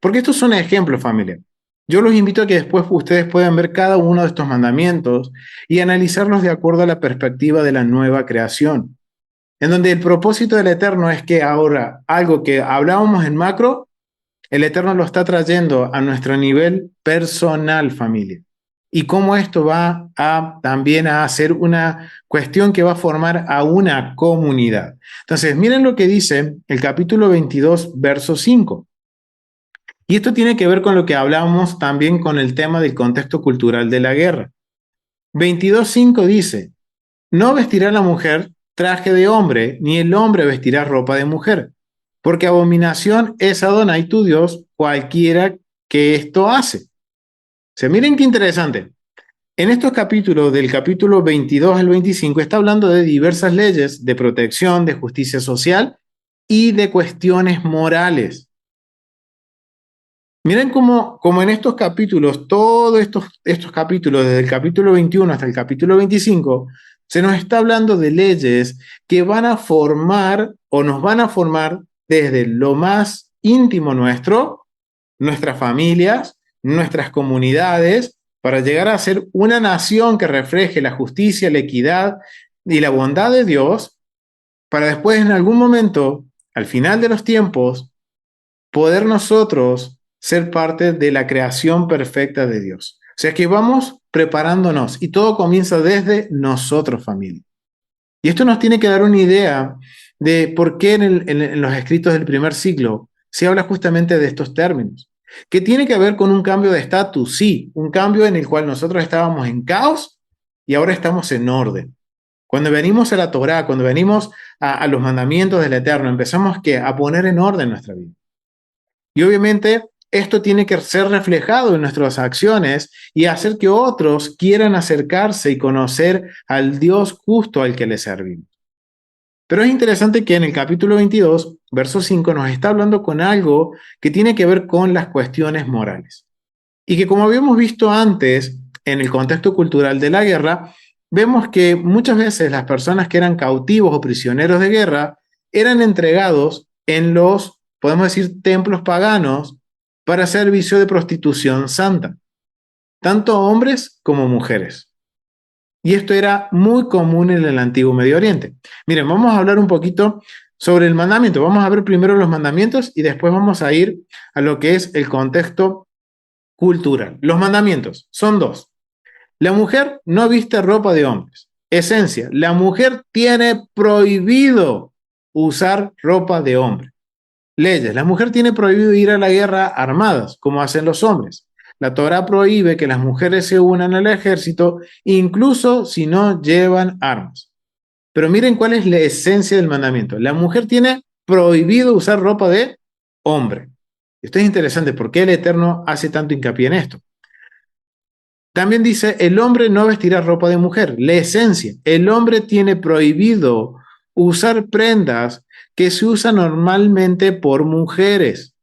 porque estos son ejemplos, familia. Yo los invito a que después ustedes puedan ver cada uno de estos mandamientos y analizarlos de acuerdo a la perspectiva de la nueva creación, en donde el propósito del Eterno es que ahora algo que hablábamos en macro, el Eterno lo está trayendo a nuestro nivel personal, familia. Y cómo esto va también a ser una cuestión que va a formar a una comunidad. Entonces, miren lo que dice el capítulo 22, verso 5. Y esto tiene que ver con lo que hablábamos también con el tema del contexto cultural de la guerra. 22.5 dice, no vestirá la mujer traje de hombre, ni el hombre vestirá ropa de mujer, porque abominación es Adonai tu Dios, cualquiera que esto hace. O sea, miren qué interesante. En estos capítulos, del capítulo 22 al 25, está hablando de diversas leyes de protección, de justicia social y de cuestiones morales. Miren cómo en estos capítulos, todos estos capítulos, desde el capítulo 21 hasta el capítulo 25, se nos está hablando de leyes que van a formar o nos van a formar desde lo más íntimo nuestro, nuestras familias, nuestras comunidades, para llegar a ser una nación que refleje la justicia, la equidad y la bondad de Dios, para después en algún momento, al final de los tiempos, poder nosotros ser parte de la creación perfecta de Dios. O sea que vamos preparándonos y todo comienza desde nosotros, familia. Y esto nos tiene que dar una idea de por qué en los escritos del primer siglo se habla justamente de estos términos. Que tiene que ver con un cambio de estatus, sí, un cambio en el cual nosotros estábamos en caos y ahora estamos en orden. Cuando venimos a la Torá, cuando venimos a los mandamientos del Eterno, empezamos a poner en orden nuestra vida. Y obviamente esto tiene que ser reflejado en nuestras acciones y hacer que otros quieran acercarse y conocer al Dios justo al que le servimos. Pero es interesante que en el capítulo 22, verso 5, nos está hablando con algo que tiene que ver con las cuestiones morales. Y que como habíamos visto antes, en el contexto cultural de la guerra, vemos que muchas veces las personas que eran cautivos o prisioneros de guerra eran entregados en los, podemos decir, templos paganos para servicio de prostitución santa, tanto hombres como mujeres. Y esto era muy común en el antiguo Medio Oriente. Miren, vamos a hablar un poquito sobre el mandamiento. Vamos a ver primero los mandamientos y después vamos a ir a lo que es el contexto cultural. Los mandamientos son dos. La mujer no viste ropa de hombres. Esencia, la mujer tiene prohibido usar ropa de hombre. Leyes, la mujer tiene prohibido ir a la guerra armadas, como hacen los hombres. La Torá prohíbe que las mujeres se unan al ejército, incluso si no llevan armas. Pero miren cuál es la esencia del mandamiento. La mujer tiene prohibido usar ropa de hombre. Esto es interesante. ¿Por qué el Eterno hace tanto hincapié en esto? También dice, el hombre no vestirá ropa de mujer. La esencia, el hombre tiene prohibido usar prendas que se usan normalmente por mujeres.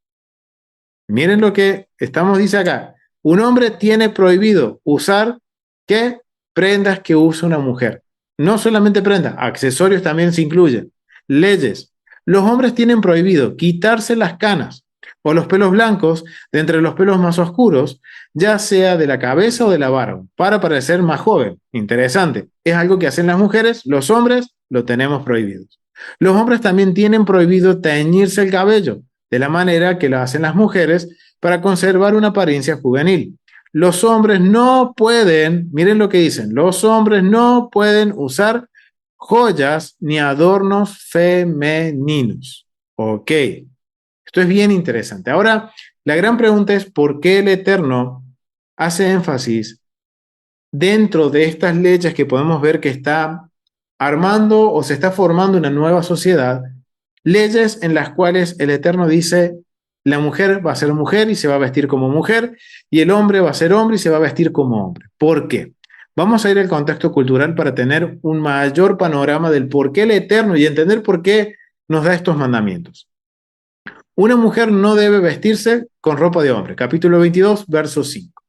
Miren lo que dice acá. Un hombre tiene prohibido usar, ¿qué? Prendas que usa una mujer. No solamente prendas, accesorios también se incluyen. Leyes. Los hombres tienen prohibido quitarse las canas o los pelos blancos de entre los pelos más oscuros, ya sea de la cabeza o de la barba, para parecer más joven. Interesante. Es algo que hacen las mujeres, los hombres lo tenemos prohibido. Los hombres también tienen prohibido teñirse el cabello, de la manera que lo hacen las mujeres para conservar una apariencia juvenil. Los hombres no pueden, miren lo que dicen, los hombres no pueden usar joyas ni adornos femeninos. Ok, esto es bien interesante. Ahora, la gran pregunta es ¿por qué el Eterno hace énfasis dentro de estas leyes que podemos ver que está armando o se está formando una nueva sociedad, leyes en las cuales el Eterno dice, la mujer va a ser mujer y se va a vestir como mujer, y el hombre va a ser hombre y se va a vestir como hombre? ¿Por qué? Vamos a ir al contexto cultural para tener un mayor panorama del por qué el Eterno y entender por qué nos da estos mandamientos. Una mujer no debe vestirse con ropa de hombre. Capítulo 22, verso 5.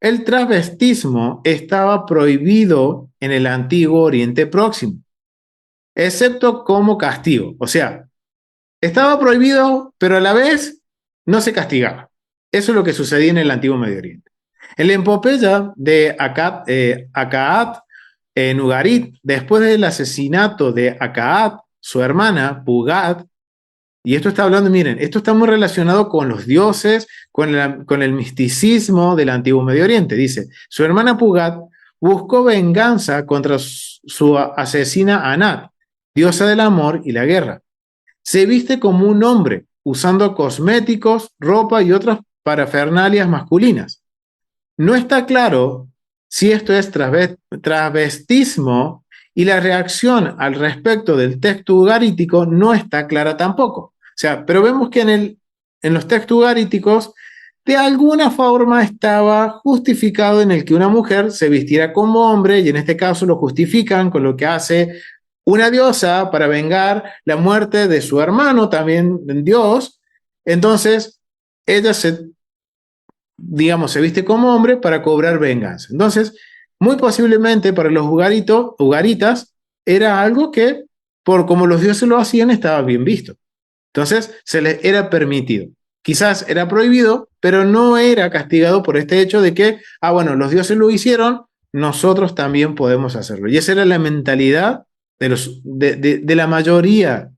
El travestismo estaba prohibido en el antiguo Oriente Próximo, excepto como castigo. O sea, estaba prohibido, pero a la vez no se castigaba. Eso es lo que sucedía en el antiguo Medio Oriente. En la epopeya de Acaat en Ugarit, después del asesinato de Acaat, su hermana, Pugat, y esto está hablando, miren, esto está muy relacionado con los dioses, con el misticismo del antiguo Medio Oriente. Dice, su hermana Pugat buscó venganza contra su asesina Anat, diosa del amor y la guerra. Se viste como un hombre, usando cosméticos, ropa y otras parafernalias masculinas. No está claro si esto es travestismo Y la reacción al respecto del texto ugarítico no está clara tampoco. O sea, pero vemos que en los textos ugaríticos de alguna forma estaba justificado en el que una mujer se vistiera como hombre, y en este caso lo justifican con lo que hace una diosa para vengar la muerte de su hermano, también Dios. Entonces, ella se viste como hombre para cobrar venganza. Entonces, muy posiblemente para los ugaritas era algo que, por como los dioses lo hacían, estaba bien visto. Entonces, se les era permitido. Quizás era prohibido, pero no era castigado por este hecho de que, bueno, los dioses lo hicieron, nosotros también podemos hacerlo. Y esa era la mentalidad de la mayoría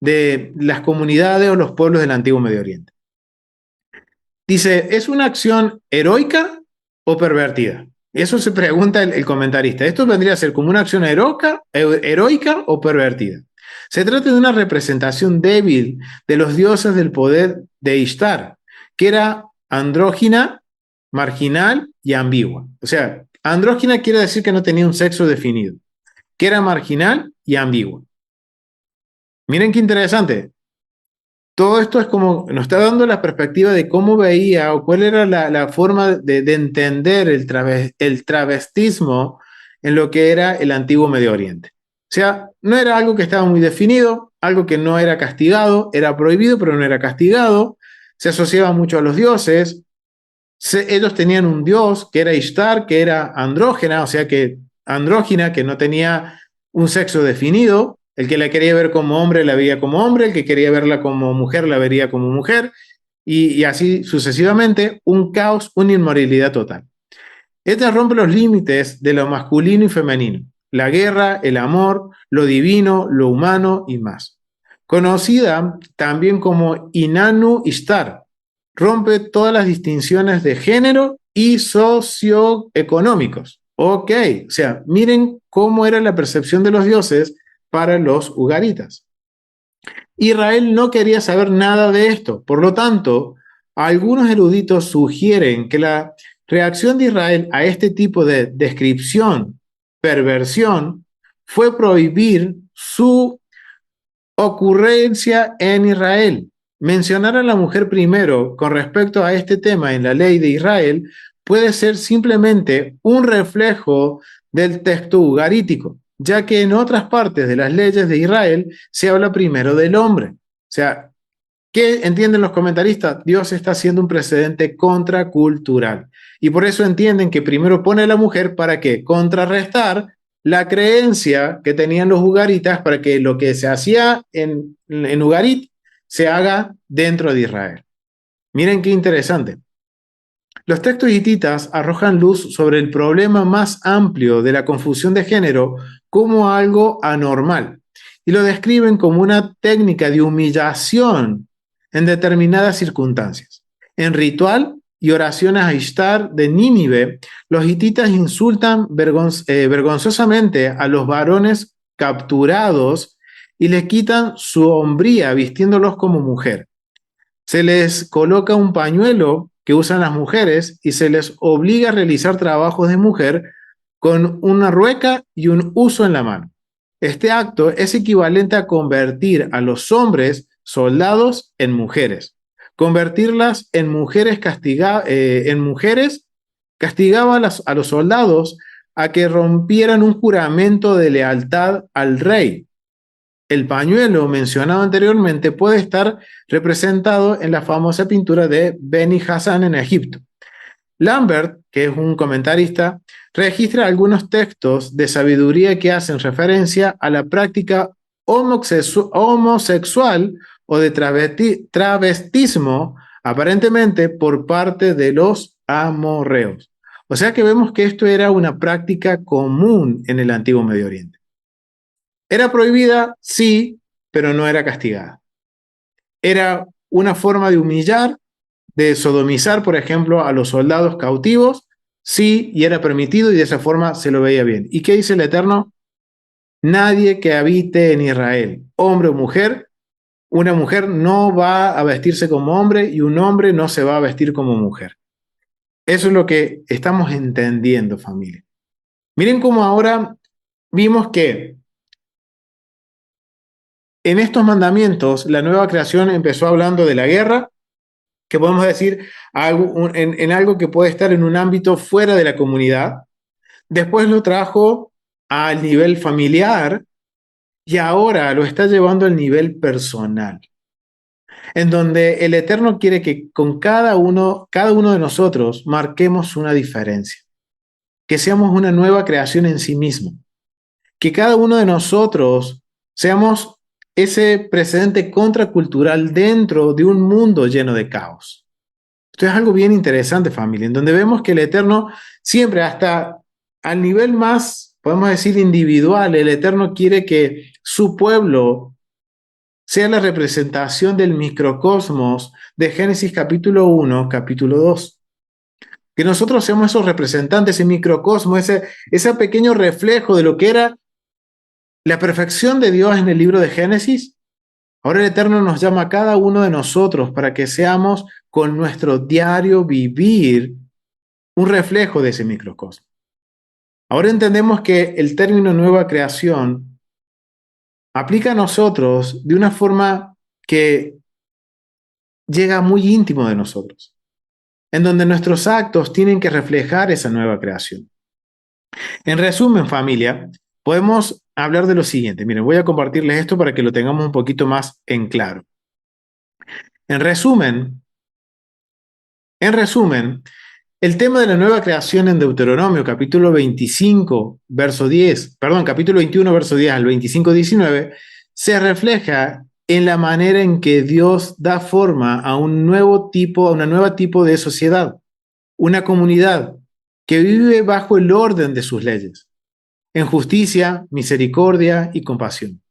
de las comunidades o los pueblos del antiguo Medio Oriente. Dice, ¿es una acción heroica o pervertida? Eso se pregunta el comentarista. ¿Esto vendría a ser como una acción heroica o pervertida? Se trata de una representación débil de los dioses del poder de Ishtar, que era andrógina, marginal y ambigua. O sea, andrógina quiere decir que no tenía un sexo definido, que era marginal y ambigua. Miren qué interesante. Todo esto es como nos está dando la perspectiva de cómo veía o cuál era la forma de entender el travestismo en lo que era el antiguo Medio Oriente. O sea, no era algo que estaba muy definido, algo que no era castigado, era prohibido, pero no era castigado, se asociaba mucho a los dioses, ellos tenían un dios que era Ishtar, que era andrógena, o sea que andrógina, que no tenía un sexo definido. El que la quería ver como hombre la veía como hombre, el que quería verla como mujer la vería como mujer, y así sucesivamente, un caos, una inmoralidad total. Esta rompe los límites de lo masculino y femenino, la guerra, el amor, lo divino, lo humano y más. Conocida también como Inannu Ishtar, rompe todas las distinciones de género y socioeconómicos. Ok, o sea, miren cómo era la percepción de los dioses para los ugaritas. Israel no quería saber nada de esto, por lo tanto, algunos eruditos sugieren que la reacción de Israel a este tipo de descripción, perversión, fue prohibir su ocurrencia en Israel. Mencionar a la mujer primero con respecto a este tema en la ley de Israel puede ser simplemente un reflejo del texto ugarítico, ya que en otras partes de las leyes de Israel se habla primero del hombre. O sea, ¿qué entienden los comentaristas? Dios está haciendo un precedente contracultural. Y por eso entienden que primero pone a la mujer para que contrarrestar la creencia que tenían los ugaritas para que lo que se hacía en Ugarit se haga dentro de Israel. Miren qué interesante. Los textos hititas arrojan luz sobre el problema más amplio de la confusión de género como algo anormal y lo describen como una técnica de humillación en determinadas circunstancias. En ritual y oraciones a Ishtar de Nínive, los hititas insultan vergonzosamente a los varones capturados y les quitan su hombría vistiéndolos como mujer. Se les coloca un pañuelo que usan las mujeres y se les obliga a realizar trabajos de mujer con una rueca y un uso en la mano. Este acto es equivalente a convertir a los hombres soldados en mujeres. Convertirlas en mujeres castigaba a los soldados a que rompieran un juramento de lealtad al rey. El pañuelo mencionado anteriormente puede estar representado en la famosa pintura de Beni Hassan en Egipto. Lambert, que es un comentarista, registra algunos textos de sabiduría que hacen referencia a la práctica homosexual o de travestismo, aparentemente por parte de los amorreos. O sea que vemos que esto era una práctica común en el antiguo Medio Oriente. ¿Era prohibida? Sí, pero no era castigada. Era una forma de humillar, de sodomizar, por ejemplo, a los soldados cautivos, sí, y era permitido y de esa forma se lo veía bien. ¿Y qué dice el Eterno? Nadie que habite en Israel, hombre o mujer, una mujer no va a vestirse como hombre y un hombre no se va a vestir como mujer. Eso es lo que estamos entendiendo, familia. Miren cómo ahora vimos que en estos mandamientos la nueva creación empezó hablando de la guerra, que podemos decir en algo que puede estar en un ámbito fuera de la comunidad. Después lo trajo al nivel familiar y ahora lo está llevando al nivel personal, en donde el Eterno quiere que con cada uno de nosotros marquemos una diferencia, que seamos una nueva creación en sí mismo, que cada uno de nosotros seamos ese precedente contracultural dentro de un mundo lleno de caos. Esto es algo bien interesante, familia, en donde vemos que el Eterno siempre, hasta al nivel más, podemos decir, individual, el Eterno quiere que su pueblo sea la representación del microcosmos de Génesis capítulo 1, capítulo 2. Que nosotros seamos esos representantes, ese microcosmos, ese pequeño reflejo de lo que era la perfección de Dios en el libro de Génesis. Ahora el Eterno nos llama a cada uno de nosotros para que seamos con nuestro diario vivir un reflejo de ese microcosmos. Ahora entendemos que el término nueva creación aplica a nosotros de una forma que llega muy íntimo de nosotros, en donde nuestros actos tienen que reflejar esa nueva creación. En resumen, familia, podemos hablar de lo siguiente. Miren, voy a compartirles esto para que lo tengamos un poquito más en claro. En resumen, el tema de la nueva creación en Deuteronomio, capítulo 25, verso 10, perdón, capítulo 21, verso 10 al 25, 19, se refleja en la manera en que Dios da forma a un nuevo tipo, a una nueva tipo de sociedad, una comunidad que vive bajo el orden de sus leyes, en justicia, misericordia y compasión.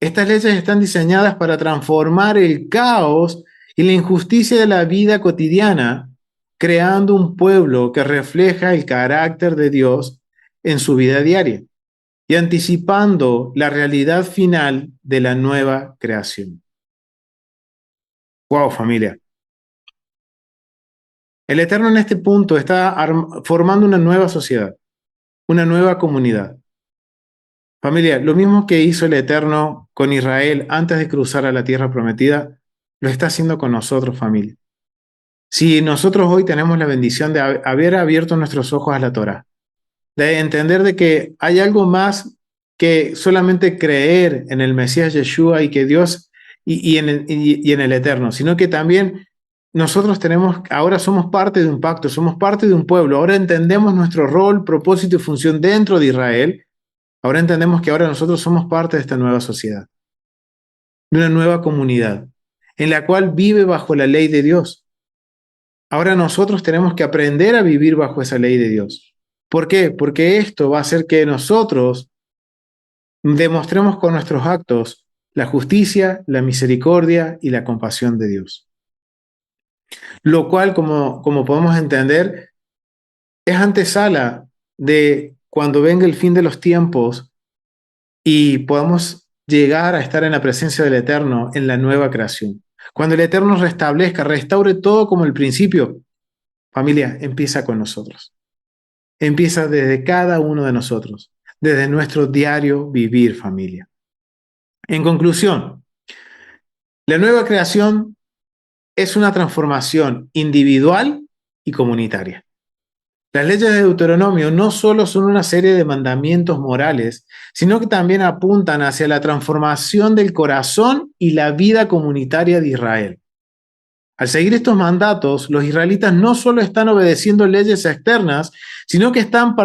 Estas leyes están diseñadas para transformar el caos y la injusticia de la vida cotidiana, creando un pueblo que refleja el carácter de Dios en su vida diaria y anticipando la realidad final de la nueva creación. ¡Wow, familia! El Eterno en este punto está formando una nueva sociedad, una nueva comunidad. Familia, lo mismo que hizo el Eterno con Israel antes de cruzar a la tierra prometida, lo está haciendo con nosotros, familia. Si nosotros hoy tenemos la bendición de haber abierto nuestros ojos a la Torá, de entender de que hay algo más que solamente creer en el Mesías Yeshua y que Dios y en el Eterno, sino que también nosotros ahora somos parte de un pacto, somos parte de un pueblo, ahora entendemos nuestro rol, propósito y función dentro de Israel. Ahora entendemos que ahora nosotros somos parte de esta nueva sociedad, de una nueva comunidad, en la cual vive bajo la ley de Dios. Ahora nosotros tenemos que aprender a vivir bajo esa ley de Dios. ¿Por qué? Porque esto va a hacer que nosotros demostremos con nuestros actos la justicia, la misericordia y la compasión de Dios. Lo cual, como podemos entender, es antesala de cuando venga el fin de los tiempos y podamos llegar a estar en la presencia del Eterno en la nueva creación. Cuando el Eterno restaure todo como el principio, familia, empieza con nosotros. Empieza desde cada uno de nosotros, desde nuestro diario vivir, familia. En conclusión, la nueva creación es una transformación individual y comunitaria. Las leyes de Deuteronomio no solo son una serie de mandamientos morales, sino que también apuntan hacia la transformación del corazón y la vida comunitaria de Israel. Al seguir estos mandatos, los israelitas no solo están obedeciendo leyes externas, sino que están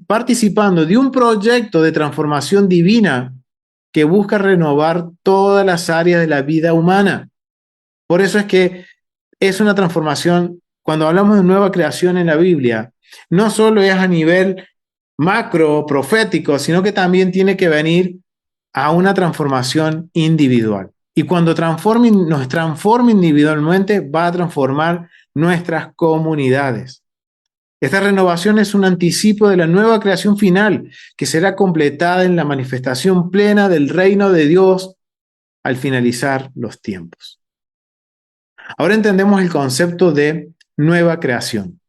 participando de un proyecto de transformación divina que busca renovar todas las áreas de la vida humana. Por eso es que es una transformación, cuando hablamos de nueva creación en la Biblia, no solo es a nivel macro, profético, sino que también tiene que venir a una transformación individual. Y cuando nos transforme individualmente, va a transformar nuestras comunidades. Esta renovación es un anticipo de la nueva creación final, que será completada en la manifestación plena del reino de Dios al finalizar los tiempos. Ahora entendemos el concepto de nueva creación.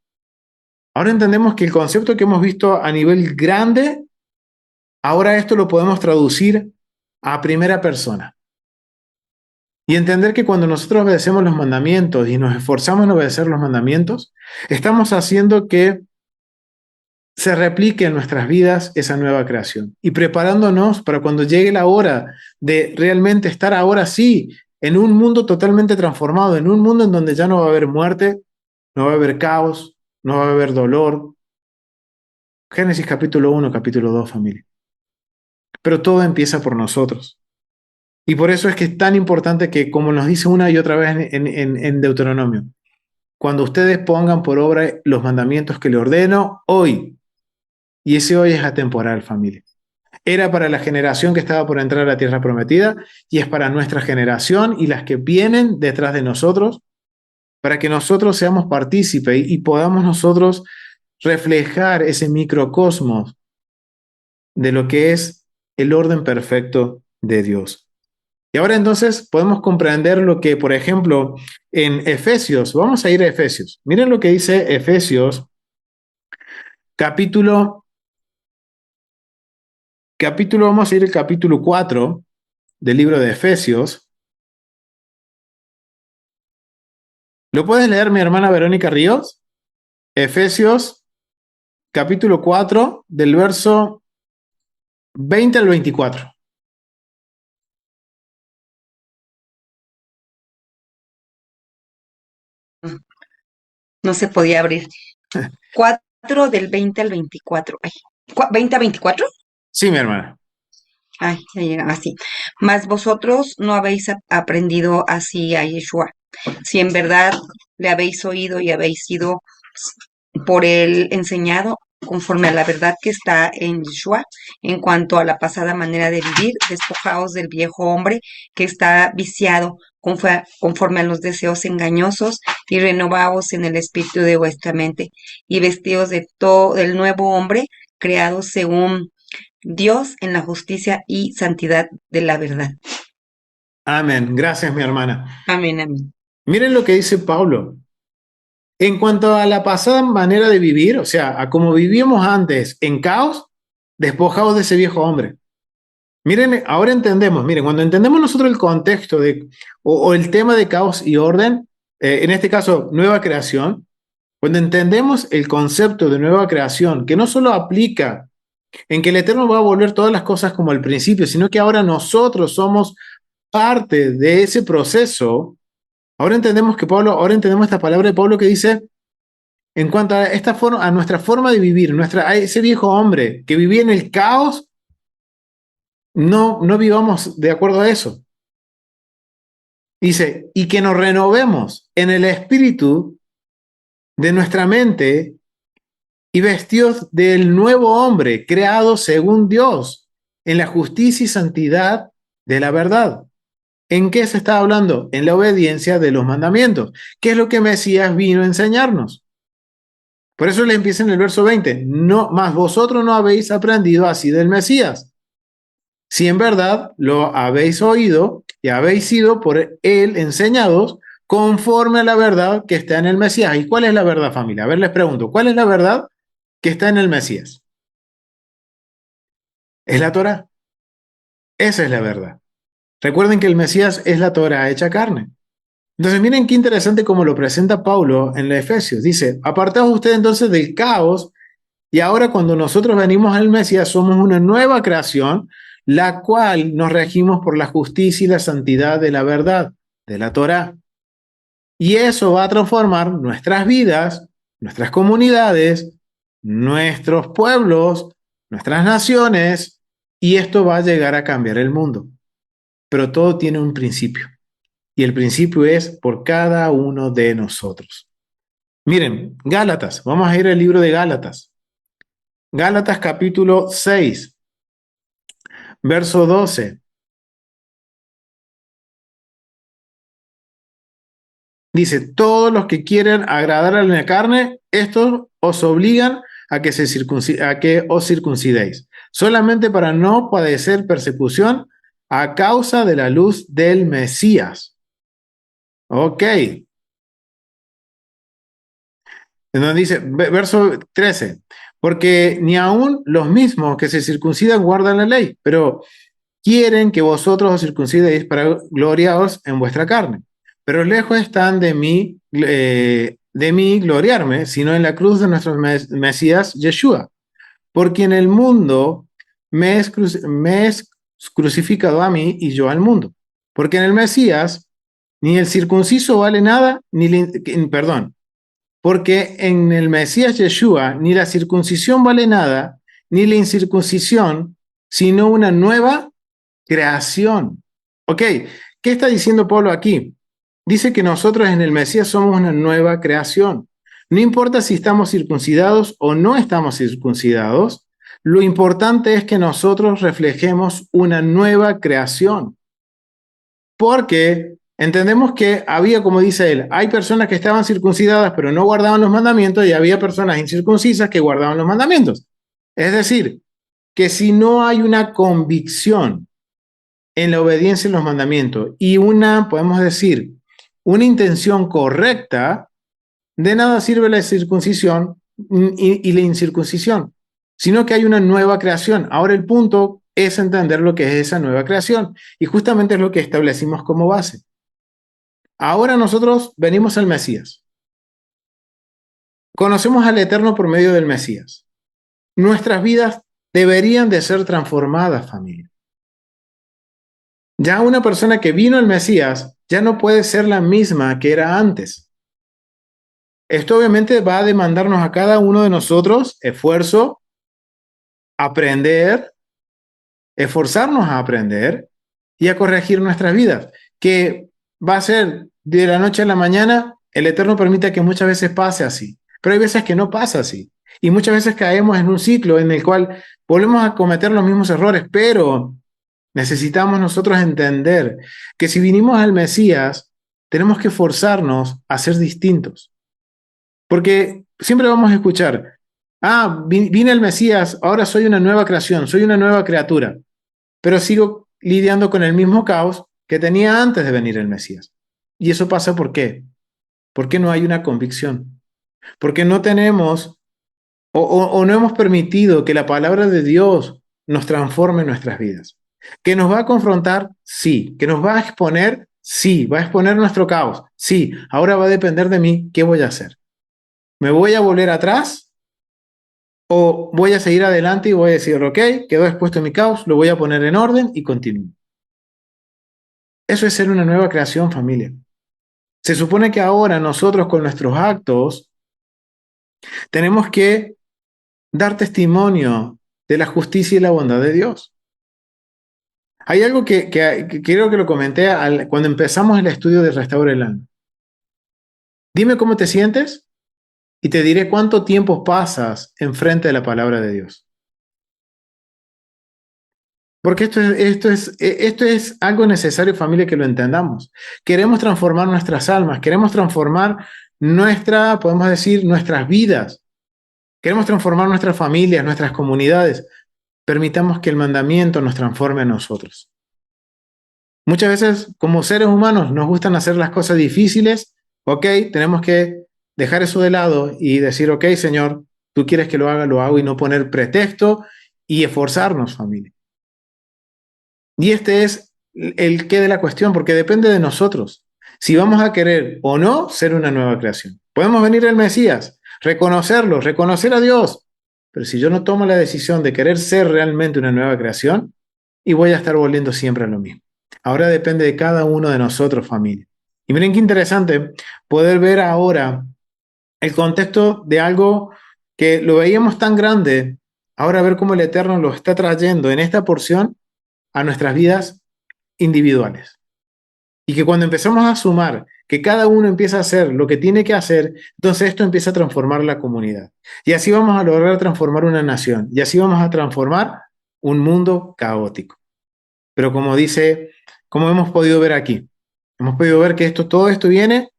Ahora entendemos que el concepto que hemos visto a nivel grande Ahora esto lo podemos traducir a primera persona y entender que cuando nosotros obedecemos los mandamientos y nos esforzamos en obedecer los mandamientos, estamos haciendo que se replique en nuestras vidas esa nueva creación y preparándonos para cuando llegue la hora de realmente estar ahora sí en un mundo totalmente transformado, en un mundo en donde ya no va a haber muerte, no va a haber caos, no va a haber dolor. Génesis capítulo 1, capítulo 2, familia. Pero todo empieza por nosotros. Y por eso es que es tan importante que, como nos dice una y otra vez en Deuteronomio, cuando ustedes pongan por obra los mandamientos que le ordeno hoy, y ese hoy es atemporal, familia. Era para la generación que estaba por entrar a la tierra prometida y es para nuestra generación y las que vienen detrás de nosotros, para que nosotros seamos partícipes y podamos nosotros reflejar ese microcosmos de lo que es el orden perfecto de Dios. Y ahora entonces podemos comprender lo que, por ejemplo, en Efesios, vamos a ir a Efesios. Miren lo que dice Efesios, vamos a ir al capítulo 4 del libro de Efesios. ¿Lo puedes leer, mi hermana Verónica Ríos? Efesios, capítulo 4, del verso 20 al 24.
No se podía abrir. 4 del 20 al 24. Ay, ¿20 a 24?
Sí, mi hermana.
Ay, ya llega así. Mas vosotros no habéis aprendido así a Yeshua. Si en verdad le habéis oído y habéis sido por él enseñado conforme a la verdad que está en Yeshua, en cuanto a la pasada manera de vivir, despojaos del viejo hombre que está viciado conforme a los deseos engañosos y renovaos en el espíritu de vuestra mente y vestidos de todo del nuevo hombre creado según Dios en la justicia y santidad de la verdad.
Amén. Gracias, mi hermana.
Amén, amén.
Miren lo que dice Pablo. En cuanto a la pasada manera de vivir, o sea, a como vivíamos antes en caos, despojados de ese viejo hombre. Miren, ahora entendemos, miren, cuando entendemos nosotros el contexto o el tema de caos y orden, en este caso, nueva creación, cuando entendemos el concepto de nueva creación, que no solo aplica en que el Eterno va a volver todas las cosas como al principio, sino que ahora nosotros somos parte de ese proceso. Ahora entendemos ahora entendemos esta palabra de Pablo que dice, en cuanto a esta forma, a nuestra forma de vivir, a ese viejo hombre que vivía en el caos, no vivamos de acuerdo a eso. Dice, y que nos renovemos en el espíritu de nuestra mente y vestidos del nuevo hombre, creado según Dios, en la justicia y santidad de la verdad. ¿En qué se está hablando? En la obediencia de los mandamientos. ¿Qué es lo que Mesías vino a enseñarnos? Por eso le empieza en el verso 20. No, más vosotros no habéis aprendido así del Mesías. Si en verdad lo habéis oído y habéis sido por él enseñados conforme a la verdad que está en el Mesías. ¿Y cuál es la verdad, familia? A ver, les pregunto, ¿cuál es la verdad que está en el Mesías? Es la Torá. Esa es la verdad. Recuerden que el Mesías es la Torá hecha carne. Entonces, miren qué interesante cómo lo presenta Pablo en la Efesios. Dice, apartaos ustedes entonces del caos y ahora cuando nosotros venimos al Mesías somos una nueva creación, la cual nos regimos por la justicia y la santidad de la verdad, de la Torá. Y eso va a transformar nuestras vidas, nuestras comunidades, nuestros pueblos, nuestras naciones, y esto va a llegar a cambiar el mundo. Pero todo tiene un principio. Y el principio es por cada uno de nosotros. Miren, Gálatas, vamos a ir al libro de Gálatas. Gálatas capítulo 6, verso 12. Dice, todos los que quieren agradar a la carne, estos os obligan a que os circuncidéis, solamente para no padecer persecución a causa de la luz del Mesías. Ok. Entonces dice, verso 13, porque ni aun los mismos que se circuncidan guardan la ley, pero quieren que vosotros os circuncidéis para gloriaros en vuestra carne. Pero lejos están de mí gloriarme, sino en la cruz de nuestro Mesías Yeshua, porque en el mundo me es crucificado a mí y yo al mundo. Porque en el Mesías ni el circunciso vale nada, perdón, porque en el Mesías Yeshua ni la circuncisión vale nada, ni la incircuncisión, sino una nueva creación. Ok, ¿qué está diciendo Pablo aquí? Dice que nosotros en el Mesías somos una nueva creación. No importa si estamos circuncidados o no estamos circuncidados, lo importante es que nosotros reflejemos una nueva creación. Porque entendemos que había, como dice él, hay personas que estaban circuncidadas pero no guardaban los mandamientos y había personas incircuncisas que guardaban los mandamientos. Es decir, que si no hay una convicción en la obediencia en los mandamientos y podemos decir, una intención correcta, de nada sirve la circuncisión y la incircuncisión, sino que hay una nueva creación. Ahora el punto es entender lo que es esa nueva creación y justamente es lo que establecimos como base. Ahora nosotros venimos al Mesías. Conocemos al Eterno por medio del Mesías. Nuestras vidas deberían de ser transformadas, familia. Ya una persona que vino al Mesías ya no puede ser la misma que era antes. Esto obviamente va a demandarnos a cada uno de nosotros esfuerzo, aprender, esforzarnos a aprender y a corregir nuestras vidas, que va a ser de la noche a la mañana. El Eterno permite que muchas veces pase así, pero hay veces que no pasa así. Y muchas veces caemos en un ciclo en el cual volvemos a cometer los mismos errores, pero necesitamos nosotros entender que si vinimos al Mesías, tenemos que forzarnos a ser distintos. Porque siempre vamos a escuchar, vine el Mesías, ahora soy una nueva creación, soy una nueva criatura, pero sigo lidiando con el mismo caos que tenía antes de venir el Mesías. ¿Y eso pasa por qué? Porque no hay una convicción. Porque no tenemos o no hemos permitido que la palabra de Dios nos transforme en nuestras vidas. ¿Que nos va a confrontar? Sí. ¿Que nos va a exponer? Sí. ¿Va a exponer nuestro caos? Sí. Ahora va a depender de mí qué voy a hacer. ¿Me voy a volver atrás? ¿O voy a seguir adelante y voy a decir, ok, quedó expuesto mi caos, lo voy a poner en orden y continúo? Eso es ser una nueva creación, familia. Se supone que ahora nosotros con nuestros actos tenemos que dar testimonio de la justicia y la bondad de Dios. Hay algo que creo que lo comenté cuando empezamos el estudio de Restaura el Alma. Dime cómo te sientes y te diré cuánto tiempo pasas enfrente de la palabra de Dios. Porque esto es algo necesario, familia, que lo entendamos. Queremos transformar nuestras almas, queremos transformar podemos decir, nuestras vidas. Queremos transformar nuestras familias, nuestras comunidades. Permitamos que el mandamiento nos transforme a nosotros. Muchas veces, como seres humanos, nos gustan hacer las cosas difíciles. Ok, tenemos que dejar eso de lado y decir, ok, Señor, tú quieres que lo hago y no poner pretexto y esforzarnos, familia. Y este es el qué de la cuestión, porque depende de nosotros. Si vamos a querer o no ser una nueva creación. Podemos venir al Mesías, reconocerlo, reconocer a Dios. Pero si yo no tomo la decisión de querer ser realmente una nueva creación, y voy a estar volviendo siempre a lo mismo. Ahora depende de cada uno de nosotros, familia. Y miren qué interesante poder ver ahora el contexto de algo que lo veíamos tan grande, ahora ver cómo el Eterno lo está trayendo en esta porción a nuestras vidas individuales. Y que cuando empezamos a sumar que cada uno empieza a hacer lo que tiene que hacer, entonces esto empieza a transformar la comunidad. Y así vamos a lograr transformar una nación. Y así vamos a transformar un mundo caótico. Pero como hemos podido ver aquí, hemos podido ver que todo esto viene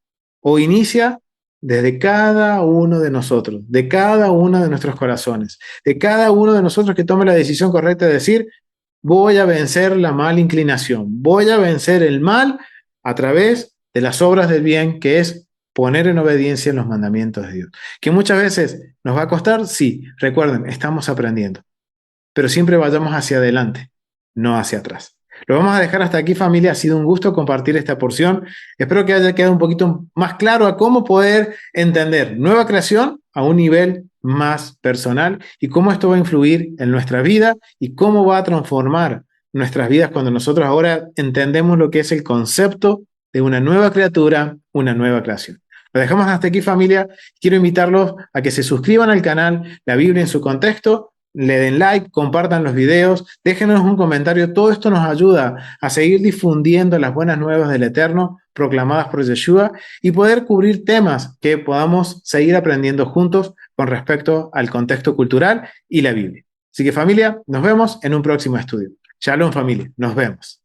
o inicia desde cada uno de nosotros, de cada uno de nuestros corazones, de cada uno de nosotros que tome la decisión correcta de decir, voy a vencer la mala inclinación, voy a vencer el mal a través de las obras del bien, que es poner en obediencia los mandamientos de Dios. Que muchas veces nos va a costar, sí, recuerden, estamos aprendiendo, pero siempre vayamos hacia adelante, no hacia atrás. Lo vamos a dejar hasta aquí, familia. Ha sido un gusto compartir esta porción. Espero que haya quedado un poquito más claro a cómo poder entender nueva creación a un nivel más personal y cómo esto va a influir en nuestra vida y cómo va a transformar nuestras vidas cuando nosotros ahora entendemos lo que es el concepto de una nueva criatura, una nueva creación. Lo dejamos hasta aquí, familia. Quiero invitarlos a que se suscriban al canal La Biblia en su contexto, le den like, compartan los videos, déjenos un comentario. Todo esto nos ayuda a seguir difundiendo las buenas nuevas del Eterno proclamadas por Yeshua y poder cubrir temas que podamos seguir aprendiendo juntos con respecto al contexto cultural y la Biblia. Así que, familia, nos vemos en un próximo estudio. Shalom, familia, nos vemos.